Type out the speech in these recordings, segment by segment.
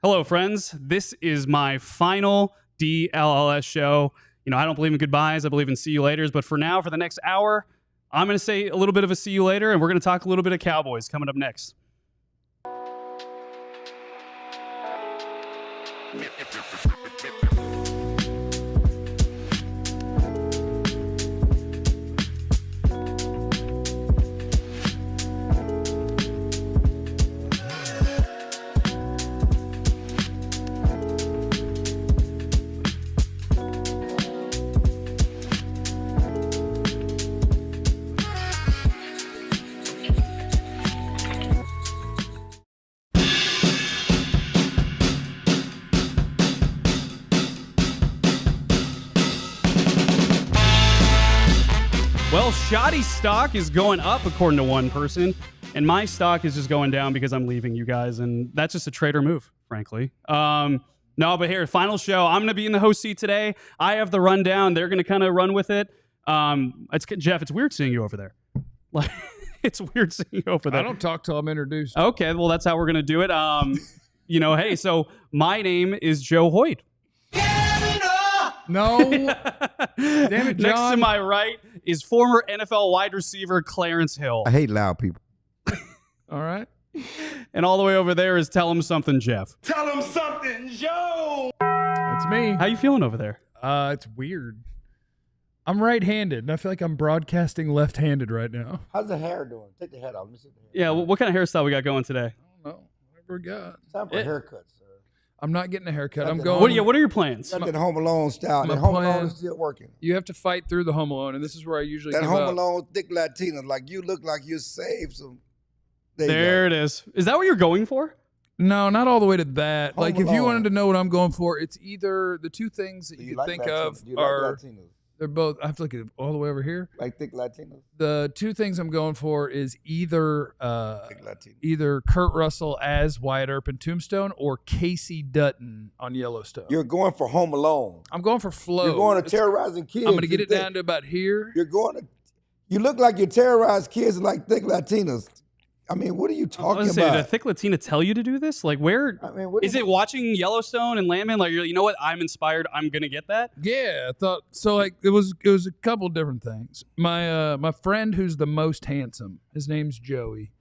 Hello, friends. This is my final DLLS show. You know, I don't believe in goodbyes. I believe in see you laters. But for now, for the next hour, I'm going to say a little bit of a see you later, and we're going to talk a little bit of Cowboys coming up next. Well, Shoddy's stock is going up, according to one person, and my stock is just going down because I'm leaving you guys, and that's just a trader move, frankly. No, but here, final show. I'm going to be in the host seat today. I have the rundown. They're going to kind of run with it. Jeff, it's weird seeing you over there. Like, it's weird seeing you over there. I don't talk till I'm introduced. Okay, well, that's how we're going to do it. You know, hey, so my name is Joe Hoyt. No. Damn it, John. Next to my right is former NFL wide receiver Clarence Hill. I hate loud people. All right. And all the way over there is Tell Him Something Jeff. Tell him something, Joe. That's me. How you feeling over there? It's weird. I'm right-handed, and I feel like I'm broadcasting left-handed right now. How's the hair doing? Take the head off. Let me see the hair. Yeah, what kind of hairstyle we got going today? I don't know. Whatever we got. It's time for a haircut, sir. I'm not getting a haircut. I'm Nothing. going. What are your plans? Got that Home Alone style. my That Home plan- Alone is still working. You have to fight through the Home Alone, and this is where I usually That give Home up. Alone thick Latina, like you look like you saved some. There it is. Is that what you're going for? No, not all the way to that. Home Like, if you Alone. wanted to know what I'm going for, it's either the two things that you could think of are they're both. I have to look at it all the way over here. like thick Latinos. The two things I'm going for is either Thick Latinos. either Kurt Russell as Wyatt Earp in Tombstone or Casey Dutton on Yellowstone. You're going for Home Alone. I'm going for flow. You're going to It's- terrorizing kids. I'm going to get You it think- down to about here. You're going to. You look like you terrorize kids like thick Latinos. I mean, what are you I was talking gonna say, did a about? thick Latina tell you to do this? Like, where I mean, what is it? Watching Yellowstone and Landman? Like, you know what? I'm inspired. I'm gonna get that. Yeah, I thought so. Like it was a couple different things. My friend who's the most handsome, his name's Joey,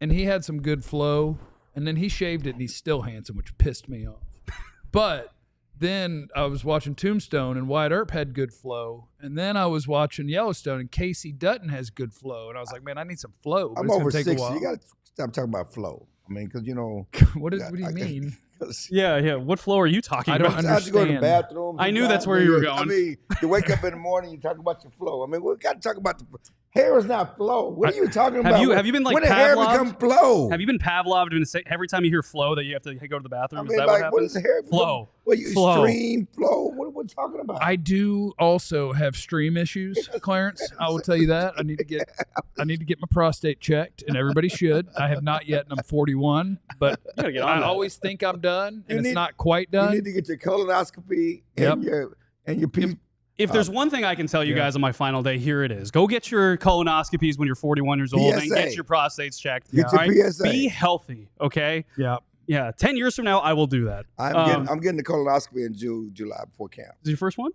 and he had some good flow, and then he shaved it and he's still handsome, which pissed me off. But then I was watching Tombstone and Wyatt Earp had good flow, and then I was watching Yellowstone and Casey Dutton has good flow, and I was like, man, I need some flow. But I'm it's gonna over take 60. a while. You got to stop talking about flow. I mean, because, you know. What do you mean? Yeah. What flow are you talking I don't about? I have to go to the understand. bathroom. I knew that's sometimes. where you were I going. mean, you wake up in the morning, you talk about your flow. I mean, we got to talk about the hair is not flow. What are you talking about? Have you been like when did hair Pavloved? become flow? Have you been Pavloved and say every time you hear flow that you have to go to the bathroom? I mean, is that like, what what happens? is hair? Flow. What you Flow. extreme flow? What are we talking about? I do also have stream issues, Clarence. I will tell you that. I need to get my prostate checked, and everybody should. I have not yet, and I'm 41, but You gotta get on I that. always think I'm done, You and need- it's not quite you done. need to get your colonoscopy Yep. and your piece. If there's one thing I can tell you Yeah. guys on my final day, here it is. Go get your colonoscopies when you're 41 years old and PSA. get your prostates checked. Get your All right? PSA. Be healthy, okay? Yeah. Yeah. 10 years from now, I will do that. I'm getting the colonoscopy in July before camp. Is your first one?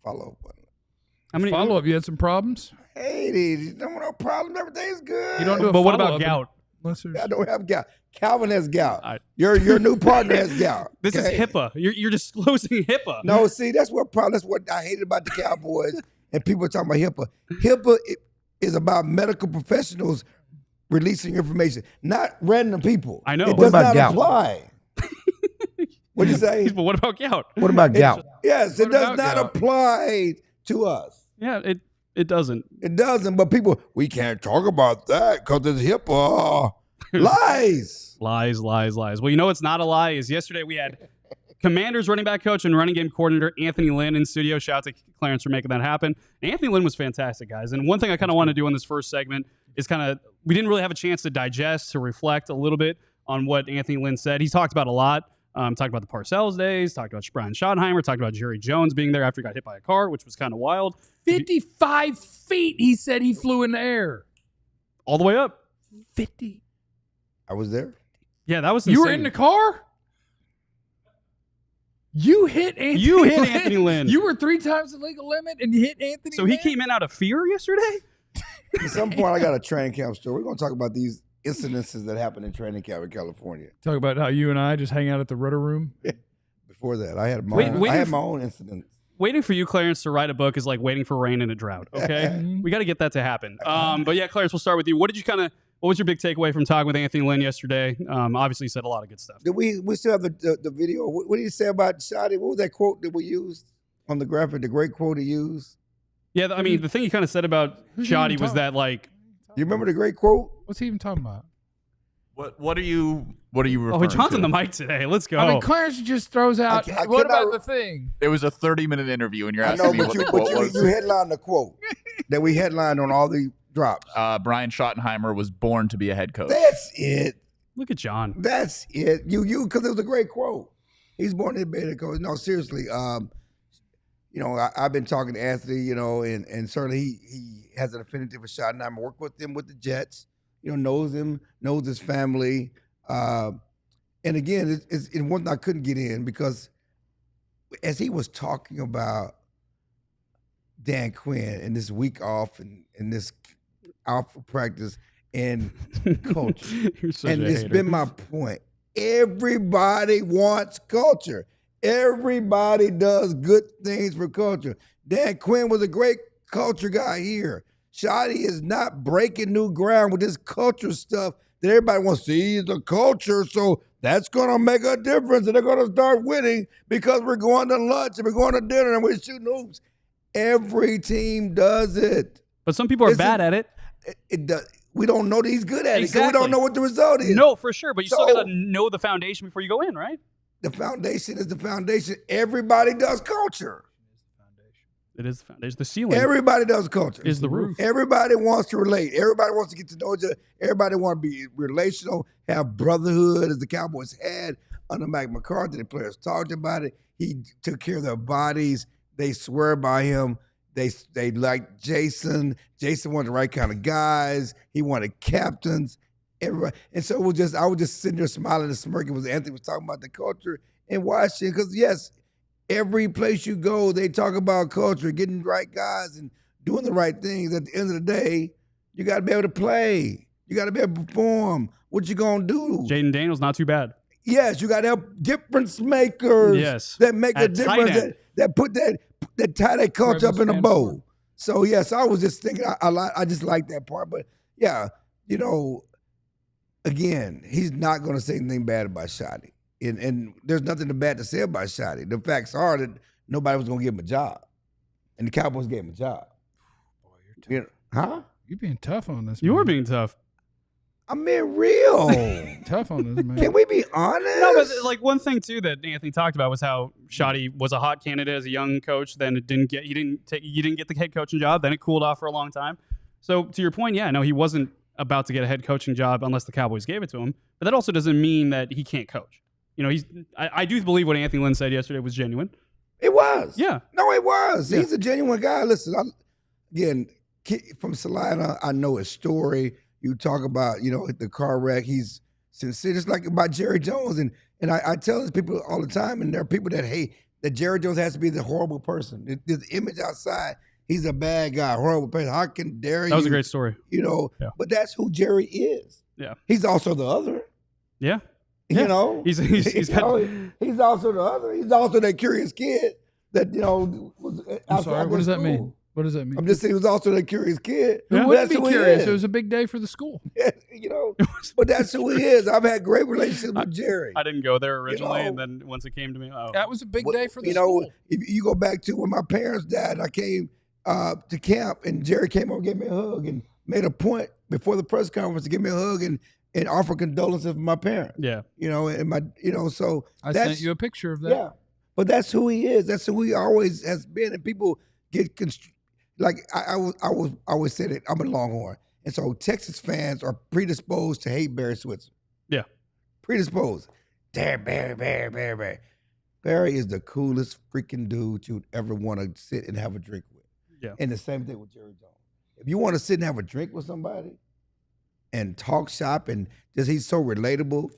Follow up. How many? Follow up. You had some problems. Hey, you don't have no problem. Everything's good. You don't do a But what follow-up about gout? unless there's- I don't have gout. Calvin has gout. I- Your new partner has gout. This okay? is HIPAA. You're disclosing HIPAA. No, see, that's what problem. That's what I hated about the Cowboys and people talking about HIPAA. HIPAA is about medical professionals releasing information, not random people. I know. It What does about not gout? apply. What'd you say? But what about gout? What about gout? Yes, it What does about not gout? apply to us. Yeah, it doesn't. It doesn't, but people, we can't talk about that because it's HIPAA. Lies. Lies. Well, you know what's not a lie is yesterday we had Commanders running back coach and running game coordinator Anthony Lynn in studio. Shout out to Clarence for making that happen. And Anthony Lynn was fantastic, guys. And one thing I kind of want to do in this first segment is we didn't really have a chance to digest, to reflect a little bit on what Anthony Lynn said. He talked about a lot. Talked about the Parcells days, talked about Brian Schottenheimer, talked about Jerry Jones being there after he got hit by a car, which was kind of wild. 55 feet. He said he flew in the air. All the way up. 50. I was there. Yeah, that was You insane. were in the car? You hit Anthony You hit Lynn. Anthony Lynn. You were 3 times the legal limit and you hit Anthony So Lynn? he came in out of fear yesterday? At some point, I got a training camp story. We're going to talk about these incidences that happened in training camp in California. Talk about how you and I just hang out at the Rudder Room. Before that, I had my own incidents. Waiting for you, Clarence, to write a book is like waiting for rain in a drought. Okay, we got to get that to happen. But yeah, Clarence, we'll start with you. What was your big takeaway from talking with Anthony Lynn yesterday? Obviously, you said a lot of good stuff. Did we still have the video? What did he say about Shotty? What was that quote that we used on the graphic? The great quote he used. Yeah, I mean, the thing he kind of said about Shotty was that like, you remember the great quote? What's he even talking about? What are you referring John's to? on the mic today. Let's go. I mean, Clarence just throws out. I What about cannot- the thing? It was a 30-minute interview, and you're I asking know, me but what you, the quote but was. you headlined the quote that we headlined on all the drops. Brian Schottenheimer was born to be a head coach. That's it. Look at John. That's it. You because it was a great quote. He's born to be a coach. No, seriously. I've been talking to Anthony, and certainly he has an affinity for Schottenheimer. Worked with him with the Jets. Knows him, knows his family. And again, it's one thing I couldn't get in because as he was talking about Dan Quinn and this week off and this out for practice and culture. You're such And a it's hater. been my point. Everybody wants culture. Everybody does good things for culture. Dan Quinn was a great culture guy here. Shotty is not breaking new ground with this culture stuff that everybody wants to see the culture. So that's going to make a difference. And they're going to start winning because we're going to lunch and we're going to dinner and we're shooting hoops. Every team does it. But some people are bad at it. It does. We don't know that he's good at it because we Exactly. don't know what the result is. No, for sure. But you still So- got to know the foundation before you go in, right? The foundation is the foundation. Everybody does culture. It is the foundation. The ceiling Everybody does culture. is the roof. Everybody wants to relate. Everybody wants to get to know each other. Everybody wants to be relational, have brotherhood as the Cowboys had under Mike McCarthy. The players talked about it. He took care of their bodies. They swear by him. They liked Jason. Jason wanted the right kind of guys. He wanted captains. Everybody. And so I was just sitting there smiling and smirking as Anthony was talking about the culture in Washington. Because yes, every place you go, they talk about culture, getting the right guys and doing the right things. At the end of the day, you got to be able to play. You got to be able to perform. What you gonna do? Jaden Daniels, not too bad. Yes, you got to have difference makers. Yes. that make a At tight difference. end. That put that tie that culture up in a Rebels bow. fan. So yes, I was just thinking. I just like that part. But yeah, again, he's not going to say anything bad about Shotty. And there's nothing bad to say about Shotty. The facts are that nobody was going to give him a job. And the Cowboys gave him a job. Boy, you're tough. Huh? You're being tough on this. You were man. being tough. I'm being real. tough on this man. Can we be honest? No, but like one thing too that Anthony talked about was how Shotty was a hot candidate as a young coach. Then you didn't get the head coaching job. Then it cooled off for a long time. So to your point, yeah, no, he wasn't about to get a head coaching job unless the Cowboys gave it to him. But that also doesn't mean that he can't coach. I do believe what Anthony Lynn said yesterday was genuine. It was. Yeah. No, it was. Yeah. He's a genuine guy. Listen, again, from Salina, I know his story. You talk about, the car wreck. He's sincere, just like about Jerry Jones. And I tell these people all the time, and there are people that hate that Jerry Jones has to be the horrible person. The image outside, he's a bad guy, horrible person. How can dare you? That was a great story. Yeah. But that's who Jerry is. Yeah. He's also the other. Yeah. You know? He's got. He's also the other. He's also that curious kid that, was I'm sorry. What does that school. mean? What does that mean? I'm just saying he was also that curious kid. Who But wouldn't that's be who he curious? is. It was a big day for the school. But that's who he is. I've had great relationships with Jerry. I didn't go there originally, and then once it came to me, That was a big What- day for the school. if you go back to when my parents died, I came to camp and Jerry came over and gave me a hug and made a point before the press conference to give me a hug and offer condolences for my parents. yeah. So I that's, sent you a picture of that. Yeah, but that's who he is. That's who he always has been. And people get I always said it. I'm a Longhorn, and so Texas fans are predisposed to hate Barry Switzer. Yeah. Predisposed. Barry. Barry is the coolest freaking dude you'd ever want to sit and have a drink with. Yeah. And the same thing with Jerry Jones. If you want to sit and have a drink with somebody and talk shop and just he's so relatable,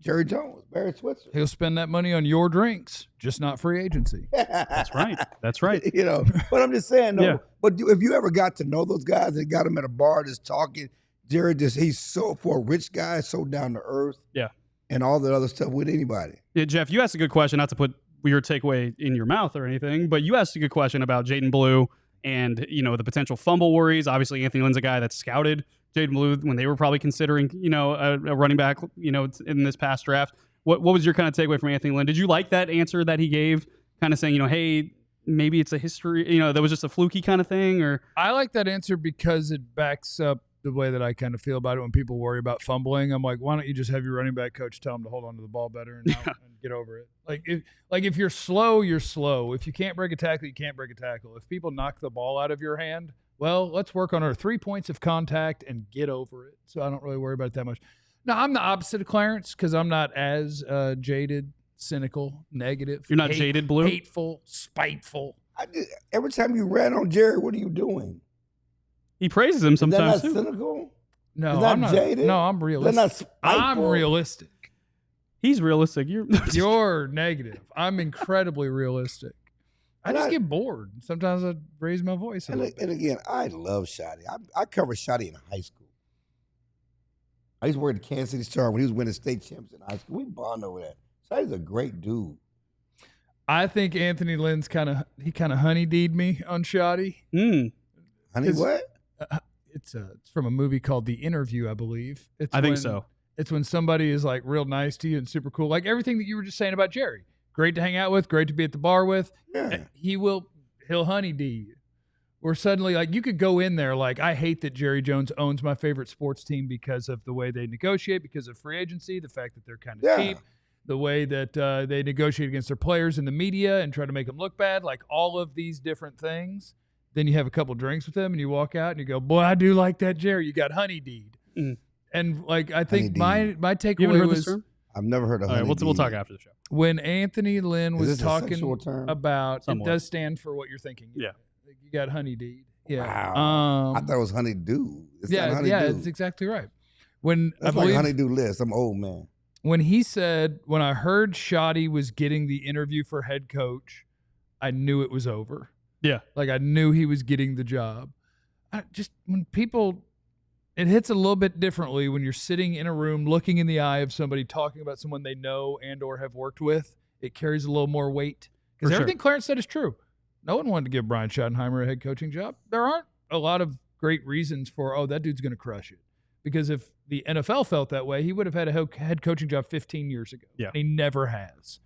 Jerry Jones, Barry Switzer. He'll spend that money on your drinks, just not free agency. That's right. That's right. You know, but I'm just saying, though. Yeah. But if you ever got to know those guys and got them at a bar just talking, Jerry he's so, for a rich guy, so down to earth. Yeah. And all the other stuff with anybody. Yeah, Jeff, you asked a good question, not to put your takeaway in your mouth or anything, but you asked a good question about Jaden Blue and, you know, the potential fumble worries. Obviously, Anthony Lynn's a guy that scouted Jaden Blue when they were probably considering, you know, a running back, you know, in this past draft. What was your kind of takeaway from Anthony Lynn? Did you like that answer that he gave, kind of saying, you know, hey, maybe it's a history, you know, that was just a fluky kind of thing? Or I like that answer because it backs up the way that I kind of feel about it when people worry about fumbling. I'm like, why don't you just have your running back coach tell him to hold on to the ball better and get over it? If you're slow, you're slow. If you can't break a tackle, you can't break a tackle. If people knock the ball out of your hand, well, let's work on our 3 points of contact and get over it. So I don't really worry about it that much. No, I'm the opposite of Clarence because I'm not as jaded, cynical, negative. You're not jaded, Blue? Hateful, spiteful. Every time you ran on Jerry, what are you doing? he praises him sometimes Is that too. not cynical? No, Is that I'm not jaded? No, I'm realistic. That's not I'm spiteful. realistic. He's realistic. You're negative. I'm incredibly realistic. I just get bored. Sometimes I raise my voice. And again, I love Shotty. I covered Shotty in high school. I used to work at Kansas City Star when he was winning state champs in high school. We bond over that. Shotty's a great dude. I think Anthony Lynn's kind of honeydeed me on Shotty. Honey, what? It's from a movie called The Interview, I believe. I think so. It's when somebody is like real nice to you and super cool, like everything that you were just saying about Jerry. Great to hang out with, great to be at the bar with. Yeah. He'll honeydee you. Or suddenly, like, you could go in there like, I hate that Jerry Jones owns my favorite sports team because of the way they negotiate, because of free agency, the fact that they're kind of cheap, the way that they negotiate against their players in the media and try to make them look bad, like all of these different things. Then you have a couple drinks with them and you walk out and you go, boy, I do like that Jerry. You got honeydeed. And like, I think my takeaway was, I've never heard of all right, we'll talk after the show. when Anthony Lynn was talking about, Somewhat. it does stand for what you're thinking. Yeah. You got honeydeed. Yeah. Wow. I thought it was honeydew. It's not honeydew. Yeah, it's exactly right. When That's I believe, like honeydew list. I'm old man. when he said, when I heard Shotty was getting the interview for head coach, I knew it was over. Yeah. Like I knew he was getting the job. When people, it hits a little bit differently when you're sitting in a room looking in the eye of somebody talking about someone they know and or have worked with. It carries a little more weight. Because For sure. everything Clarence said is true. No one wanted to give Brian Schottenheimer a head coaching job. There aren't a lot of great reasons for, oh, that dude's going to crush it. Because if the NFL felt that way, he would have had a head coaching job 15 years ago. Yeah. And he never has.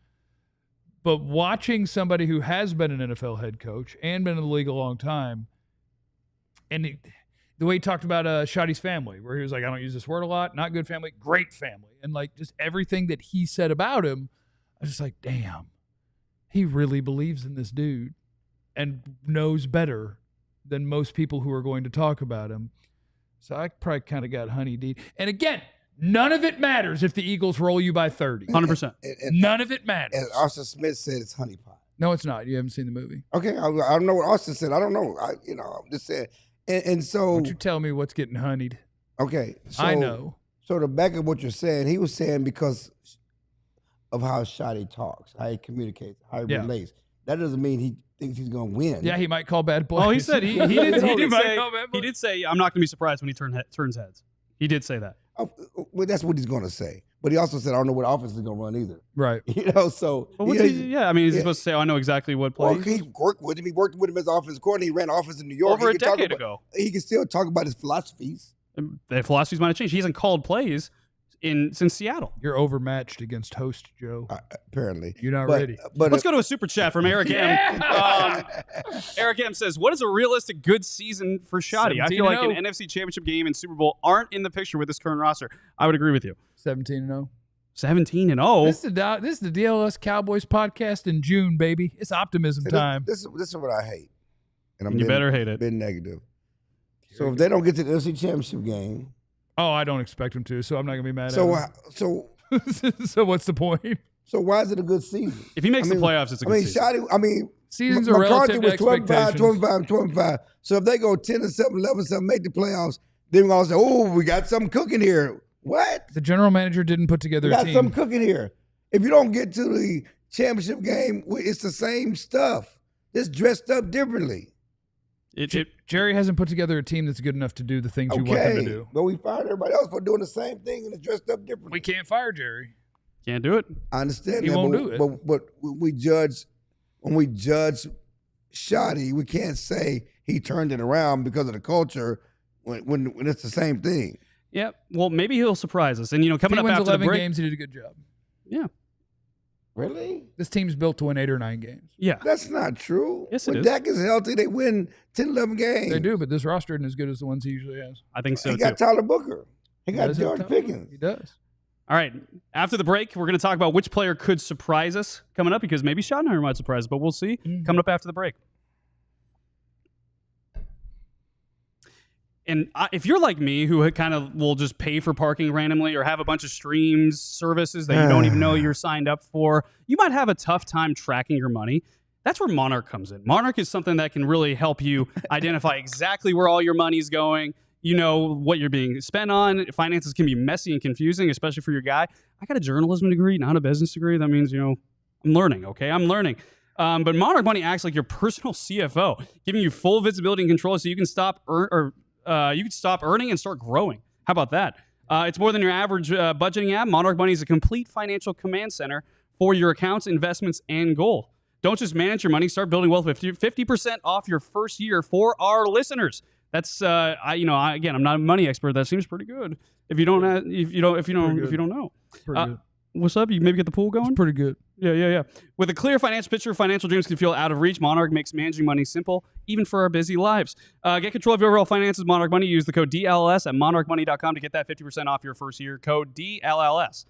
But watching somebody who has been an NFL head coach and been in the league a long time, and the way he talked about Shotty's family, where he was like, I don't use this word a lot, not good family, great family. And like just everything that he said about him, I was just like, damn, he really believes in this dude and knows better than most people who are going to talk about him. So I probably kind of got honeydeed. And again, none of it matters if the Eagles roll you by 30. 100%. None of it matters. As Austin Smith said, it's honeypot. No, it's not. You haven't seen the movie. Okay, I don't know what Austin said. I don't know. I'm just saying. And so, Won't you tell me what's getting honeyed? okay, so I know. So to back up what you're saying, he was saying because of how Shotty talks, how he communicates, how he relates. That doesn't mean he thinks he's going to win. Yeah, he might call bad plays. Oh, he said he did say I'm not going to be surprised when he turns heads. He did say that. Oh, well, that's what he's going to say. But he also said, I don't know what offense he's going to run either. Right. So. Well, I mean, is he supposed to say, I know exactly what play? Well, he worked with him. He worked with him as offensive coordinator. He ran offense in New York. Over a decade ago. He can still talk about his philosophies. The philosophies might have changed. He hasn't called plays since Seattle. You're overmatched against host Joe. Apparently. You're not ready. But Let's go to a super chat from Eric M. Eric M says, what is a realistic good season for Shotty? I feel like an NFC Championship game and Super Bowl aren't in the picture with this current roster. I would agree with you. 17-0. 17-0. This is the DLLS Cowboys podcast in June, baby. It's optimism time. This is what I hate. And you better hate it. Been negative. So if they don't get to the NFC Championship game. Oh, I don't expect them to, so I'm not going to be mad at them. So what's the point? So why is it a good season? If he makes the playoffs, it's a good season. Shotty, seasons are relative to expectations. 25. So if they go 10-7, 11-7, make the playoffs, then we're going to say, oh, we got something cooking here. What? The general manager didn't put together We a got team. something cooking here. If you don't get to the championship game, it's the same stuff. It's dressed up differently. Jerry hasn't put together a team that's good enough to do the things you want them to do. But we fired everybody else for doing the same thing and it's dressed up differently. We can't fire Jerry. Can't do it. I understand He that, won't but, do it. But when we judge Shotty, we can't say he turned it around because of the culture when it's the same thing. Yeah. Well, maybe he'll surprise us. And coming If up he wins after 11 the break. games, he did a good job. Yeah. Really? This team's built to win 8 or 9 games. Yeah. That's not true. Yes, it when is. Dak is healthy, they win 10, 11 games. They do, but this roster isn't as good as the ones he usually has. I think so He too. got Tyler Booker. He got does have George Tyler. Pickens. He does. All right. After the break, we're going to talk about which player could surprise us coming up because maybe Schottenheimer might surprise us, but we'll see. Coming up after the break. And if you're like me, who kind of will just pay for parking randomly or have a bunch of streams, services that you don't even know you're signed up for, you might have a tough time tracking your money. That's where Monarch comes in. Monarch is something that can really help you identify exactly where all your money's going. You know what you're being spent on. Finances can be messy and confusing, especially for your guy. I got a journalism degree, not a business degree. That means, I'm learning, okay? I'm learning. But Monarch Money acts like your personal CFO, giving you full visibility and control so you can stop earning and start growing. How about that? It's more than your average budgeting app. Monarch Money is a complete financial command center for your accounts, investments, and goal. Don't just manage your money. Start building wealth with 50% off your first year for our listeners. That's again, I'm not a money expert. That seems pretty good. If you don't know. Pretty good. What's up? You maybe get the pool going? It's pretty good. Yeah. With a clear financial picture, financial dreams can feel out of reach. Monarch makes managing money simple, even for our busy lives. Get control of your overall finances. Monarch Money. Use the code DLLS at monarchmoney.com to get that 50% off your first year. Code DLLS.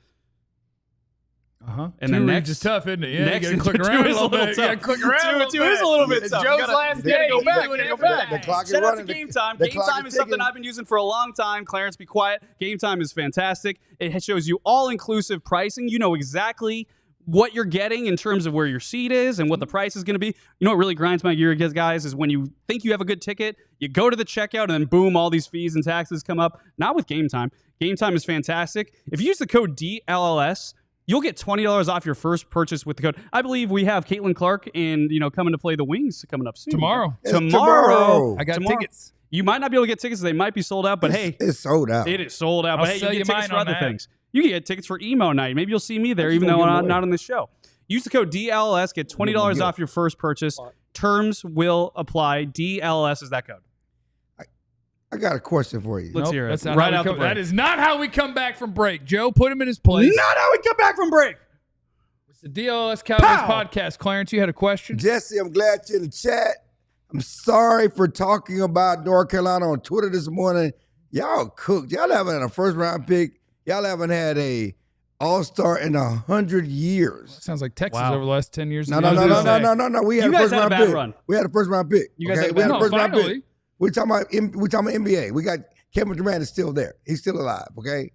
And then next is tough, isn't it? Yeah, next you got to click two around a is little bit. You got to click around. Two is a little bit It's tough. Joe's You gotta- last you gotta day. go He's back. doing You gotta it go back. The clock is Shout out to running. Game Time. The Game clock Time is is something ticking. I've been using for a long time. Clarence, be quiet. Game Time is fantastic. It shows you all-inclusive pricing. You know exactly what you're getting in terms of where your seat is and what the price is going to be. You know what really grinds my gear, guys, is when you think you have a good ticket, you go to the checkout, and then boom, all these fees and taxes come up. Not with Game Time. Game Time is fantastic. If you use the code DLLS, you'll get $20 off your first purchase with the code. I believe we have Caitlin Clark and coming to play the Wings coming up soon. Tomorrow. It's tomorrow. I got Tomorrow. tickets. You might not be able to get tickets. They might be sold out, but hey, It's sold out. it is sold out. I'll But hey, sell you you get tickets mine for on other that. things. You can get tickets for emo night. Maybe you'll see me there, I'm even just though gonna I'm give not away. on this show. Use the code DLLS. Get $20 off your first purchase. Terms will apply. DLLS is that code. I got a question for you. Let's hear it. That's not Right how out we the come, break. That is not how we come back from break. Joe, put him in his place. Not how we come back from break. It's the DLLS Cowboys podcast. Clarence, you had a question? Jesse, I'm glad you're in the chat. I'm sorry for talking about North Carolina on Twitter this morning. Y'all cooked. Y'all haven't had a first-round pick. Y'all haven't had a all-star in 100 years. Sounds like Texas Wow. over the last 10 years. No. I was gonna say. We had You a guys first had a round bad pick. run. We had a first round pick. You guys okay? had a We had bad a first round finally. pick. We're talking about NBA. We got Kevin Durant is still there. He's still alive. Okay.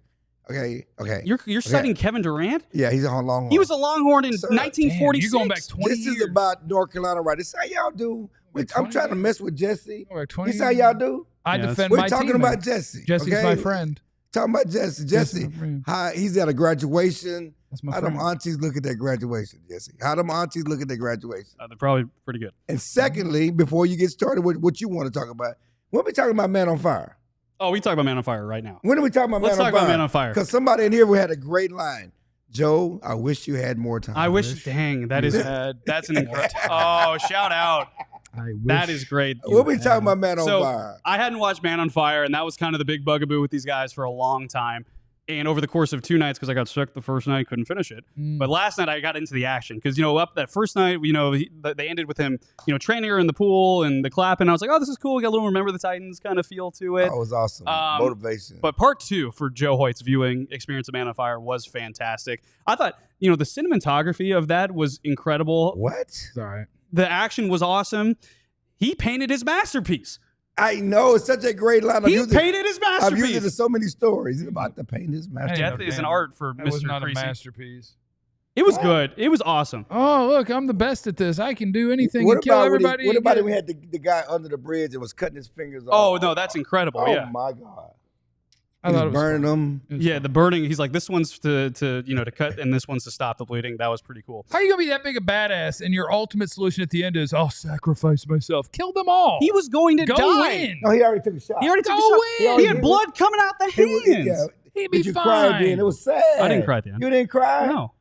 You're citing Kevin Durant? Yeah, he's on Longhorn. He was a Longhorn in Sir. 1946. You're going back 20 This years. is about North Carolina, right? This is how y'all do. Wait, I'm 20 trying to years? mess with Jesse. Going back 20 This is how years. y'all do. I Yes. defend We're my talking team. about Jesse. Jesse's okay? my friend. Talking about Jesse. Jesse, my friend. how he's at a graduation. That's my How them friend. aunties look at that graduation, Jesse? How them aunties look at that graduation? They're probably pretty good. And secondly, before you get started with what you want to talk about, when are we talking about Man on Fire? Oh, we talk about Man on Fire right now. When are we talking about Let's Man on talk Fire? about Man on Fire. Because somebody in here had a great line. Joe, I wish you had more time. I wish, dang, that is that's an incredible. Oh, shout out. I wish. That is great. What are we talking about Man on So Fire? I hadn't watched Man on Fire, and that was kind of the big bugaboo with these guys for a long time. And over the course of 2 nights, because I got sick the first night, couldn't finish it. But last night I got into the action because up that first night, they ended with him, training her in the pool and the clapping. I was like, oh, this is cool. We got a little Remember the Titans kind of feel to it. That was awesome. Motivation. But part 2 for Joe Hoyt's viewing experience of Man on Fire was fantastic. I thought, the cinematography of that was incredible. What? It's all right. The action was awesome. He painted his masterpiece. I know. It's such a great line. He painted his I've used it in masterpiece. so many stories. He's about to paint his masterpiece. Death is an art for That was Mr. not Creasy. a masterpiece. It was good. It was awesome. Oh, look, I'm the best at this. I can do anything What and kill about when everybody. what and about get- if we had the guy under the bridge and was cutting his fingers off? Oh, no, that's incredible. Oh, Yeah. my God. I He thought was it was burning fun. them. It was Yeah, fun. the burning. He's like, this one's to cut, and this one's to stop the bleeding. That was pretty cool. How are you gonna be that big a badass and your ultimate solution at the end is I'll sacrifice myself, kill them all? He was going to go die. win. No, he already took a shot. He already took a Go shot. win. He had blood coming out the He was- hands. yeah. He'd be But you fine. cried then. It was sad. I didn't cry at the end. You didn't cry? No.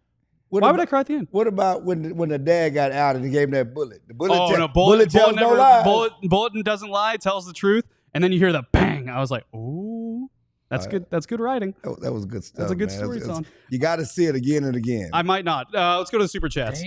What Why about, would I cry at the end? What about when the dad got out and he gave him that bullet? The bullet, Oh, te- no, bullet tells no never, lies. bulletin doesn't lie, tells the truth, and then you hear the bang. I was like, ooh, that's good. That's good writing. That was good stuff. That's a good man. story, That's- Ton. You got to see it again and again. I might not. Let's go to the super chats.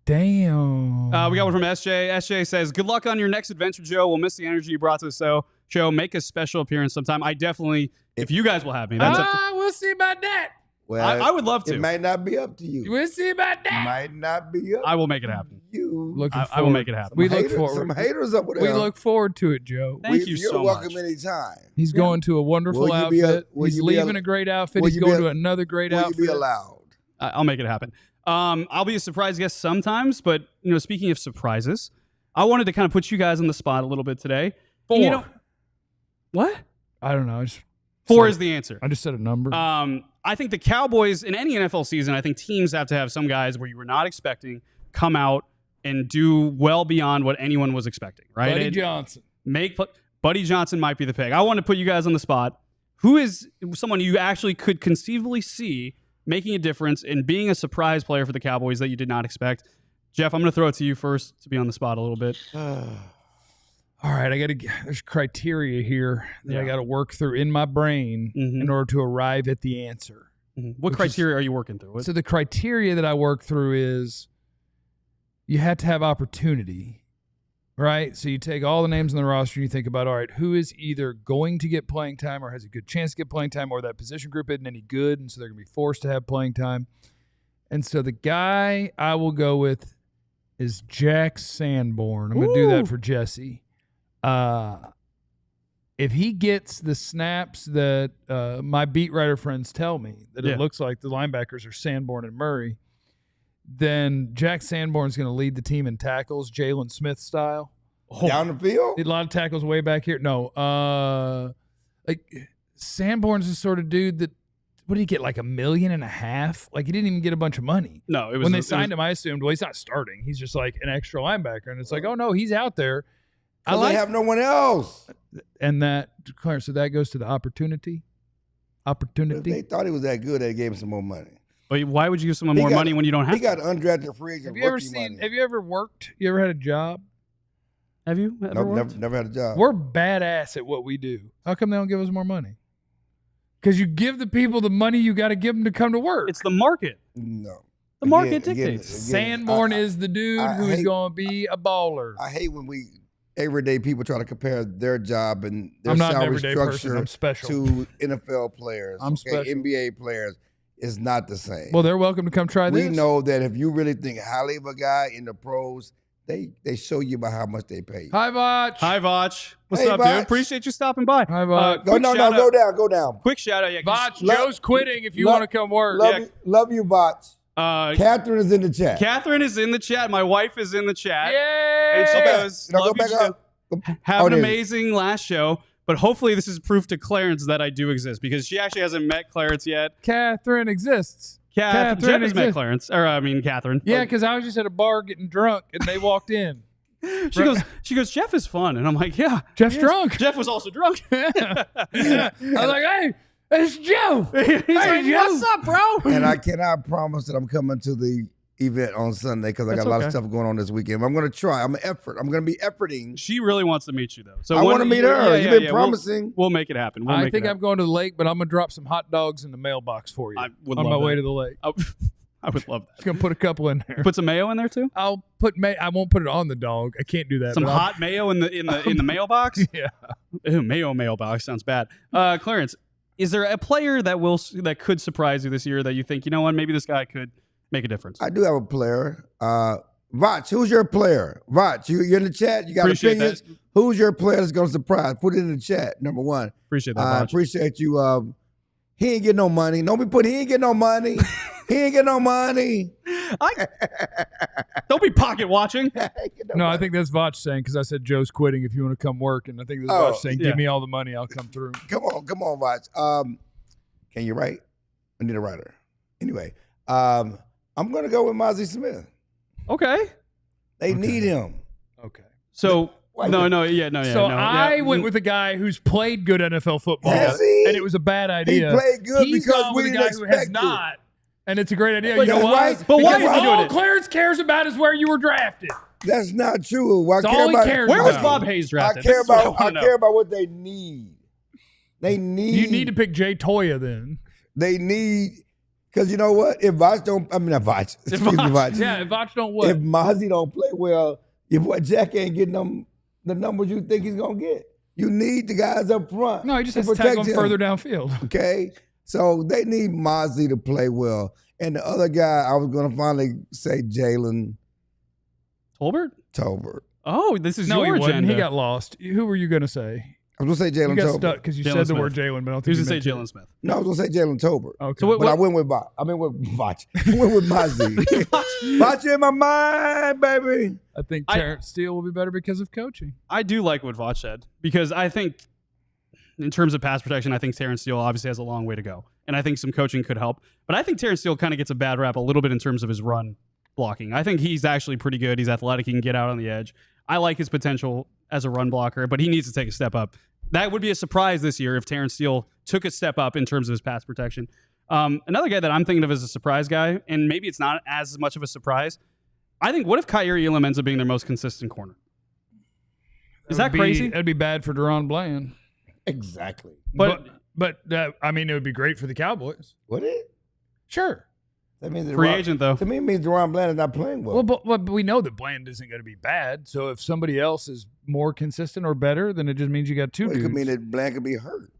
Damn. We got one from SJ. SJ says, good luck on your next adventure, Joe. We'll miss the energy you brought to the show. Make a special appearance sometime. I definitely, if you guys will have me. That's up to, We'll see about that. well, I would love to. It might not be up to you. We'll see about that. Might not be up I will make it happen. to you. Looking I will make it happen. We Some look haters- forward. Some haters up with We look forward to it, Joe. Thank you You're so welcome much. anytime. He's going to a wonderful Will you be a- outfit. will He's you be a- leaving a great outfit. will He's you be going a- to another great Will outfit. you be allowed? I'll make it happen. I'll be a surprise guest sometimes, but speaking of surprises, I wanted to kind of put you guys on the spot a little bit today. 4. What? I don't know. 4 is the answer. I just said a number. I think the Cowboys in any NFL season, I think teams have to have some guys where you were not expecting come out and do well beyond what anyone was expecting, right? Buddy And Johnson. Buddy Johnson might be the pick. I want to put you guys on the spot. Who is someone you actually could conceivably see making a difference and being a surprise player for the Cowboys that you did not expect? Jeff, I'm going to throw it to you first to be on the spot a little bit. All right, there's criteria here that I Yeah. got to work through in my brain Mhm. in order to arrive at the answer. What Which criteria are you working through? So the criteria that I work through is you have to have opportunity, right? So you take all the names on the roster and you think about, all right, who is either going to get playing time or has a good chance to get playing time, or that position group isn't any good, and so they're going to be forced to have playing time. And so the guy I will go with is Jack Sanborn. I'm going to do Ooh. that for Jesse. If he gets the snaps that my beat writer friends tell me, that Yeah. it looks like the linebackers are Sanborn and Murray, then Jack Sanborn's going to lead the team in tackles, Jalen Smith style. Down the field? Did a lot of tackles way back here. No, like Sanborn's the sort of dude that, what did he get, like $1.5 million? Like he didn't even get a bunch of money. No, it was When they signed him, I assumed, well, he's not starting. He's just like an extra linebacker. And it's like, oh no, he's out there. I Because like they have no one else. and that, Clarence, so that goes to the opportunity. If Opportunity. they thought he was that good, they gave him some more money. But why would you give someone He more got- money when you don't have He got to? undrafted free agent Have you ever rookie seen? money. Have you ever worked? You ever had a job? Have you ever Nope, worked? never had a job. We're badass at what we do. How come they don't give us more money? Because you give the people the money you got to give them to come to work. It's the market. No. The market dictates. Sanborn is the dude I who's hate- going to be a baller. I hate when everyday people try to compare their job and their I'm not an salary everyday person. structure I'm special. to NFL players. I'm special. NBA players is not the same. Well, they're welcome to come try we this. know that if you really think highly of a guy in the pros, they show you by how much they pay you. Hi, Vach. Hi, Vach. What's Hey, up, Vach. dude? Appreciate you stopping by. Hi, Vach. Go quick shout out- go down. Quick shout out. Yeah, Vach, Love- Joe's quitting if you love- want to come work. Love you, Bots. Catherine is in the chat. Catherine is in the chat. My wife is in the chat. Yay! And she Okay. goes, Can I go love you, back Joe. up? Have Oh, an there- amazing last show. But hopefully this is proof to Clarence that I do exist because she actually hasn't met Clarence yet. Catherine exists. Jeff has met exists. Clarence. Catherine. Yeah, because I was just at a bar getting drunk and they walked in. She goes, Jeff is fun. And I'm like, yeah. Jeff's he is. drunk. Jeff was also drunk. I was like, hey, it's Joe. He's like, Joe. what's up, bro? And I cannot promise that I'm coming to the event on Sunday because I got That's a lot of okay. stuff going on this weekend. But I'm going to try. I'm going to be efforting. She really wants to meet you, though. So I when- want to meet her. You've been promising. We'll make it happen. We'll I make think it I'm going to the lake, but I'm going to drop some hot dogs in the mailbox for you I would on love my that. way to the lake. I would love Just going to put a couple in there. that. Put some mayo in there too. I'll put I won't put it on the dog. I can't do that. Some but I'll- hot mayo in the mailbox. Yeah. Ew, mailbox sounds bad. Clarence, is there a player that could surprise you this year that you think, you know what, maybe this guy could make a difference? I do have a player. Vach, who's your player? Vach, you're in the chat. You got Appreciate opinions. that. Who's your player that's going to surprise? Put it in the chat, number one. Appreciate that. I Vach. appreciate you. He ain't getting no money. Don't be putting, he ain't getting no money. He ain't getting no money. Don't be pocket watching. No, I think that's Vach saying, because I said Joe's quitting if you want to come work. And I think that's Vach saying, give me all the money, I'll come through. Come on, Vach. Can you write? I need a writer. Anyway, I'm going to go with Mozzie Smith. Okay. They need him. Okay. So, Why no. So I went with a guy who's played good NFL football, Has he? and it was a bad He idea. played good He's because gone we with a didn't guy who expect has it. not, and it's a great idea. But You know that's why? right. But why Because is he doing all it? Clarence cares about is where you were drafted. That's not true. I That's care all he about, cares Where was about. Bob Hayes I drafted? care This is what about. I wanna know. care about what they need. They need. You need to pick Jay Toya then. They need, because you know what? If Vach don't, I mean not Vach. Excuse me, Vach. Yeah, if Vach don't what? If Mozzie don't play well, your boy Jack ain't getting them the numbers you think he's gonna get. You need the guys up front. No, he just to has to tag protect him him. further downfield. Okay, so they need Mozzie to play well, and the other guy I was gonna finally say Jalen Tolbert? Tolbert. Oh, this is No, he your wasn't. agenda. He got lost. Who were you going to say? I was gonna say You Jalen got Tolbert. stuck because you Jalen said the Smith. word Jalen, but I don't He think was you going to say meant Jalen Smith. No, I was gonna say Jalen Tolbert. Okay. So what- But I went with Vach. I mean with Vach. I went with Mozzie. Vach in my mind, baby. I think Terrence Steele will be better because of coaching. I do like what Vach said because I think in terms of pass protection, I think Terrence Steele obviously has a long way to go. And I think some coaching could help. But I think Terrence Steele kind of gets a bad rap a little bit in terms of his run blocking. I think he's actually pretty good. He's athletic. He can get out on the edge. I like his potential as a run blocker, but he needs to take a step up. That would be a surprise this year if Terrence Steele took a step up in terms of his pass protection. Another guy that I'm thinking of as a surprise guy, and maybe it's not as much of a surprise, I think, what if Kyrie Elam ends up being their most consistent corner? Is that crazy? That'd be bad for Deron Bland. Exactly. But I mean, it would be great for the Cowboys. Would it? Sure. That means that free Deron- agent, though. To me, it means Deron Bland is not playing well. Well, but we know that Bland isn't going to be bad. So if somebody else is more consistent or better, then it just means you got two Well, it dudes. could mean that Bland could be hurt.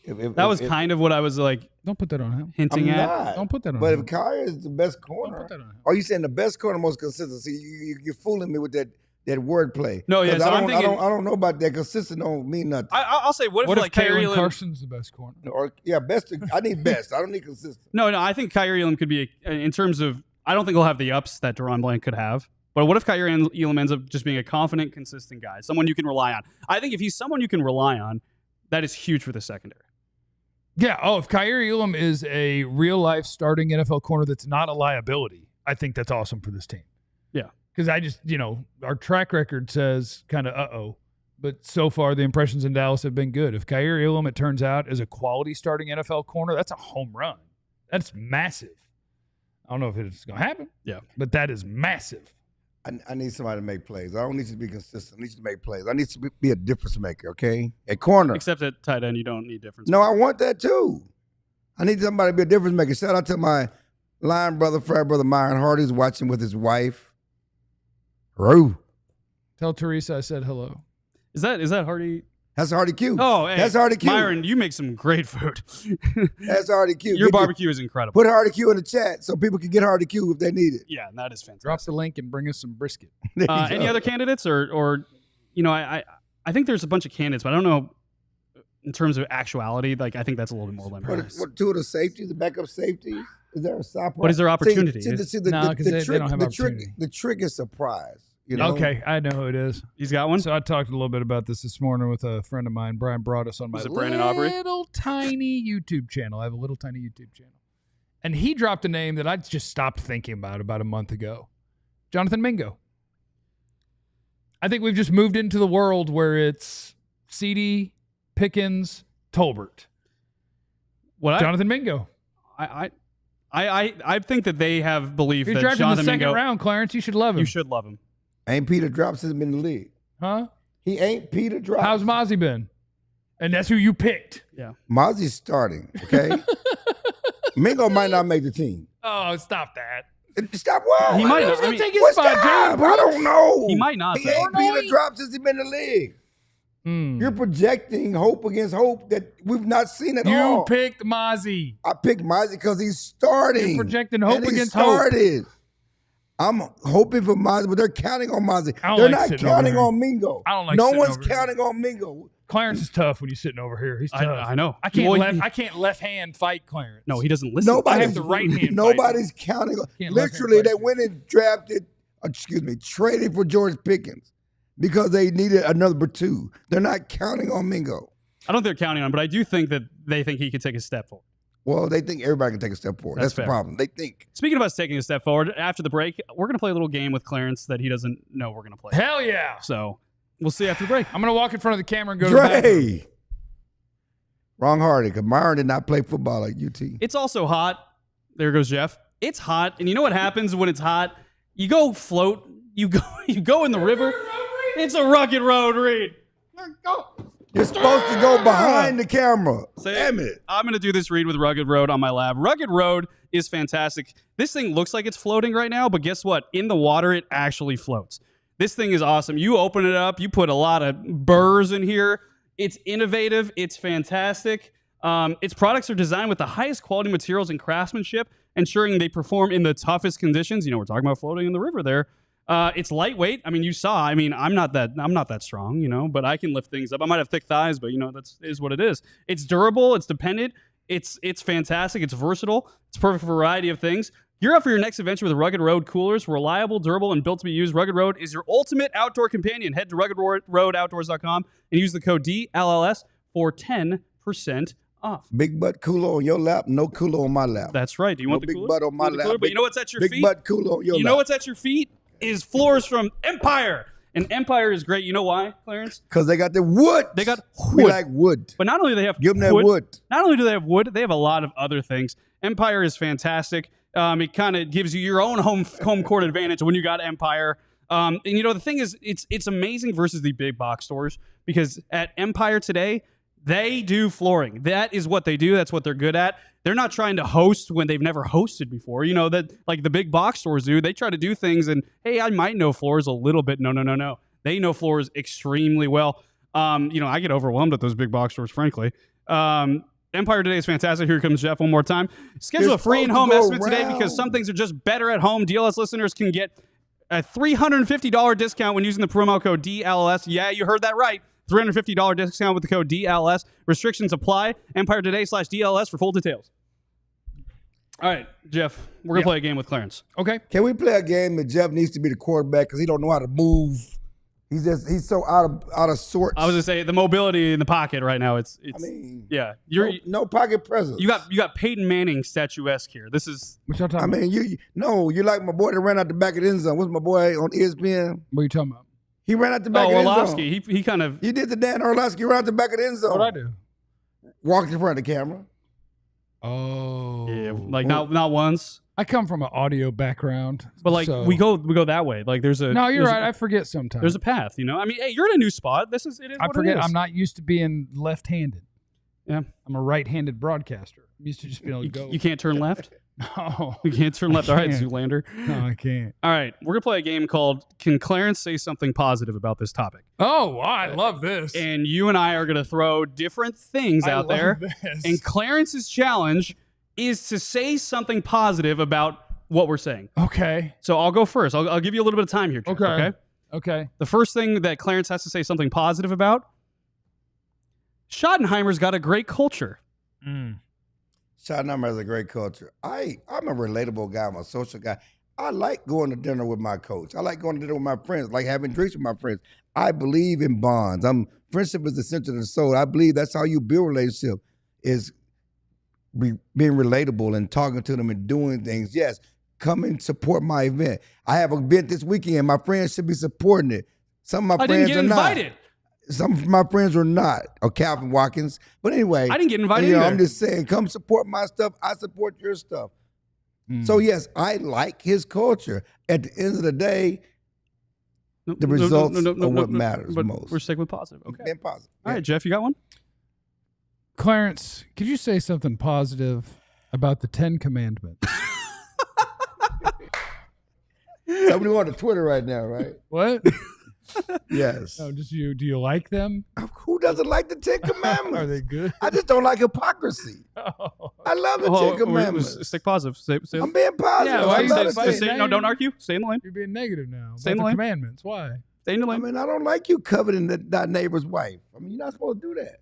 That was kind of what I was like Don't put that on him. hinting I'm at. not. Don't put that on But him. if Kyrie is the best Don't corner, put that on him. are you saying the best corner, most consistent? See, you're fooling me with that wordplay. No, yeah, 'Cause so I I'm don't, thinking- I don't know about that. Consistent don't mean nothing. I'll say, what What if if like Kyrie Kalen Elam? Carson's the best corner? Or best. I need best. I don't need consistent. No, I think Kyrie Elam could be in terms of. I don't think he'll have the ups that Deron Bland could have. But what if Kyrie Elam ends up just being a confident, consistent guy, someone you can rely on? I think if he's someone you can rely on, that is huge for the secondary. Yeah. Oh, if Kyrie Elam is a real life starting NFL corner that's not a liability, I think that's awesome for this team. Yeah. Because I just, our track record says kind of but so far the impressions in Dallas have been good. If Kyrie Elam, it turns out, is a quality starting NFL corner, that's a home run. That's massive. I don't know if it's going to happen. Yeah. But that is massive. I need somebody to make plays. I don't need you to be consistent. I need you to make plays. I need to be a difference maker, okay? At corner. Except at tight end, you don't need difference. No, I want that too. I need somebody to be a difference maker. Shout out to my line brother, frat brother, Myron Hardy's watching with his wife. Roo. Tell Teresa I said hello. Is that Hardy? That's Hardy Q. Oh, hey, That's Hardy Q. Myron, you make some great food. That's Hardy Q. Your Get barbecue is incredible. Put Hardy Q in the chat so people can get Hardy Q if they need it. Yeah, that is fantastic. Drop the link and bring us some brisket. There you Any go. other candidates, or I think there's a bunch of candidates, but I don't know in terms of actuality. Like I think that's a little bit more limited. What, two of the safeties, the backup safeties? Is there a stop? What is their opportunity? No, 'cause they don't have opportunity. The trick is surprise. You know? Okay, I know who it is. He's got one. So I talked a little bit about this morning with a friend of mine. Brian brought us on my Was it Brandon Aubrey? little tiny YouTube channel. I have a little tiny YouTube channel. And he dropped a name that I just stopped thinking about a month ago. Jonathan Mingo. I think we've just moved into the world where it's CD, Pickens, Tolbert. What Jonathan Mingo. I think that they have belief If you're that drafted in the Jonathan second Mingo. round, Clarence, you should love him. You should love him. Ain't Peter Drops has been in the league. Huh? He ain't Peter Drops. How's Mozzie been? And that's who you picked. Yeah. Mozzie's starting, okay? Mingo might not make the team. Oh, stop that. Stop what? He might Who's not. going I to mean, take his What's spot? that? Jalen Brooks? I don't know. He might not, He though. ain't Peter Drops since he been in the league. You're projecting hope against hope that we've not seen at all. You picked Mozzie. I picked Mozzie because he's starting. You're projecting hope And he against hope. started. I'm hoping for Mozzie, but they're counting on Mozzie. I don't They're like not sitting over counting here. on Mingo. I don't like No sitting one's over here. counting on Mingo. Clarence is tough when you're sitting over here. He's tough. I know. I can't Well, I can't left hand fight Clarence. No, he doesn't listen. I have the right hand. Nobody's counting. Literally, they went and traded for George Pickens because they needed a number 2. They're not counting on Mingo. I don't think they're counting on him, but I do think that they think he could take a step forward. Well, they think everybody can take a step forward. That's the fair. problem. They think. Speaking of us taking a step forward, after the break, we're going to play a little game with Clarence that he doesn't know we're going to play. Hell yeah. So we'll see after the break. I'm going to walk in front of the camera and go to the bathroom. Dre. Wrong hearted, because Myron did not play football at UT. It's also hot. There goes Jeff. It's hot, and you know what happens when it's hot? You go float. You go in the river. It's a rugged road, Reed. You're supposed to go behind the camera. Damn it. I'm going to do this read with Rugged Road on my lab. Rugged Road is fantastic. This thing looks like it's floating right now, but guess what? In the water, it actually floats. This thing is awesome. You open it up. You put a lot of burrs in here. It's innovative. It's fantastic. Its products are designed with the highest quality materials and craftsmanship, ensuring they perform in the toughest conditions. You know, we're talking about floating in the river there. It's lightweight. I mean, you saw. I mean, I'm not that strong, you know, but I can lift things up. I might have thick thighs, but you know, is what it is. It's durable. It's dependent. It's fantastic. It's versatile. It's perfect for a variety of things. Gear up for your next adventure with Rugged Road coolers. Reliable, durable, and built to be used. Rugged Road is your ultimate outdoor companion. Head to ruggedroadoutdoors.com and use the code DLLS for 10% off. Big butt cooler on your lap, no cooler on my lap. That's right. Do you want the big cooler? butt on my lap? But you know what's at your big feet? Big butt cooler on your lap. You know what's at your feet? Is floors from Empire. And Empire is great. You know why, Clarence? Because they got the wood. They got We wood. like wood. But not only do they have Give them that wood. Not only do they have wood, they have a lot of other things. Empire is fantastic. It kind of gives you your own home court advantage when you got Empire. And you know, the thing is, it's amazing versus the big box stores, because at Empire today, they do flooring. That is what they do. That's what they're good at. They're not trying to host when they've never hosted before. You know, that like the big box stores do. They try to do things and, hey, I might know floors a little bit. No. They know floors extremely well. You know, I get overwhelmed at those big box stores, frankly. Empire today is fantastic. Here comes Jeff one more time. Schedule a free in-home estimate today, because some things are just better at home. DLS listeners can get a $350 discount when using the promo code DLS. Yeah, you heard that right. $350 discount with the code DLS. Restrictions apply. EmpireToday/DLS for full details. All right, Jeff, we're going to play a game with Clarence. Okay. Can we play a game that Jeff needs to be the quarterback because he don't know how to move? He's so out of sorts. I was going to say, the mobility in the pocket right now, it's I mean, yeah. No pocket presence. You got Peyton Manning statuesque here. This is What y'all talking I about? mean, you're like my boy that ran out the back of the end zone. What's my boy on ESPN? What are you talking about? He ran out the back of the end zone. Orlovsky. He kind of You did the Dan Orlovsky ran out the back of the end zone. What'd I do? Walked in front of the camera. Oh. like not once, I come from an audio background. but like so- we go that way. Like there's a No, you're there's right. a- I forget sometimes. There's a path, you know. I mean, hey, you're in a new spot. It is. I what forget. It is. I'm not used to being left-handed. Yeah. I'm a right-handed broadcaster. I'm used to just being able to go. You can't turn left. No. You can't turn left. All right, can't. Zoolander. No, I can't. All right, we're gonna play a game called "Can Clarence Say Something Positive About This Topic?" Oh, I love this. And you and I are gonna throw different things out there. This. And Clarence's challenge is to say something positive about what we're saying. Okay. So I'll go first. I'll give you a little bit of time here, Jeff, okay? Okay. The first thing that Clarence has to say something positive about: Schottenheimer's got a great culture. Schottenheimer has a great culture. I'm a relatable guy. I'm a social guy. I like going to dinner with my coach. I like going to dinner with my friends, like having drinks with my friends. I believe in bonds. Friendship is essential to the soul. I believe that's how you build relationship, is being relatable and talking to them and doing things. Yes, come and support my event. I have an event this weekend. My friends should be supporting it. Some of my I friends didn't get are invited. not. Some of my friends are not, or Calvin Watkins. But anyway, I didn't get invited you know, either. I'm just saying, come support my stuff. I support your stuff. So yes, I like his culture. At the end of the day, the results are what matters but most. We're sticking with positive. Okay. Being positive. All right, Jeff, you got one? Clarence, could you say something positive about the 10 Commandments? Somebody on Twitter right now, right? What? Yes. Oh, just you. Do you like them? Who doesn't like the Ten Commandments? Are they good? I just don't like hypocrisy. Oh. I love the Ten Commandments. Stick positive. Say, I'm being positive. Yeah, why I you love say- the say- Ten- no, don't argue. Stay in the lane. You're being negative now. Stay in About the the lane. commandments. Why? Daniel I Lynn. mean, I don't like you coveting that neighbor's wife. I mean, you're not supposed to do that.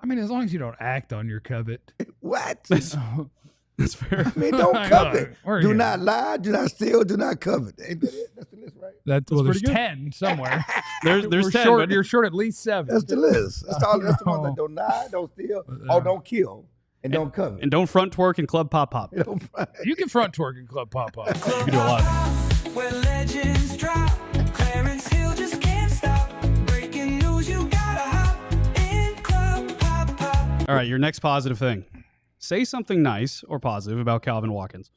I mean, as long as you don't act on your covet. What? That's fair. I mean, don't I covet. know. Do not lie. Do not steal. Do not covet. Ain't that it? That's the list, right? There's pretty good. 10 somewhere. There's We're 10. short, but you're short at least 7. That's the list. That's all. That's the ones that don't lie, don't steal, or don't kill, and don't covet. and don't front twerk and club pop pop. You can front twerk in Club Pop Pop. You can do a lot. Where legends drop, Clarence Hill just can't stop. Breaking news, you gotta hop in Club Pop Pop. All right, your next positive thing. Say something nice or positive about Calvin Watkins.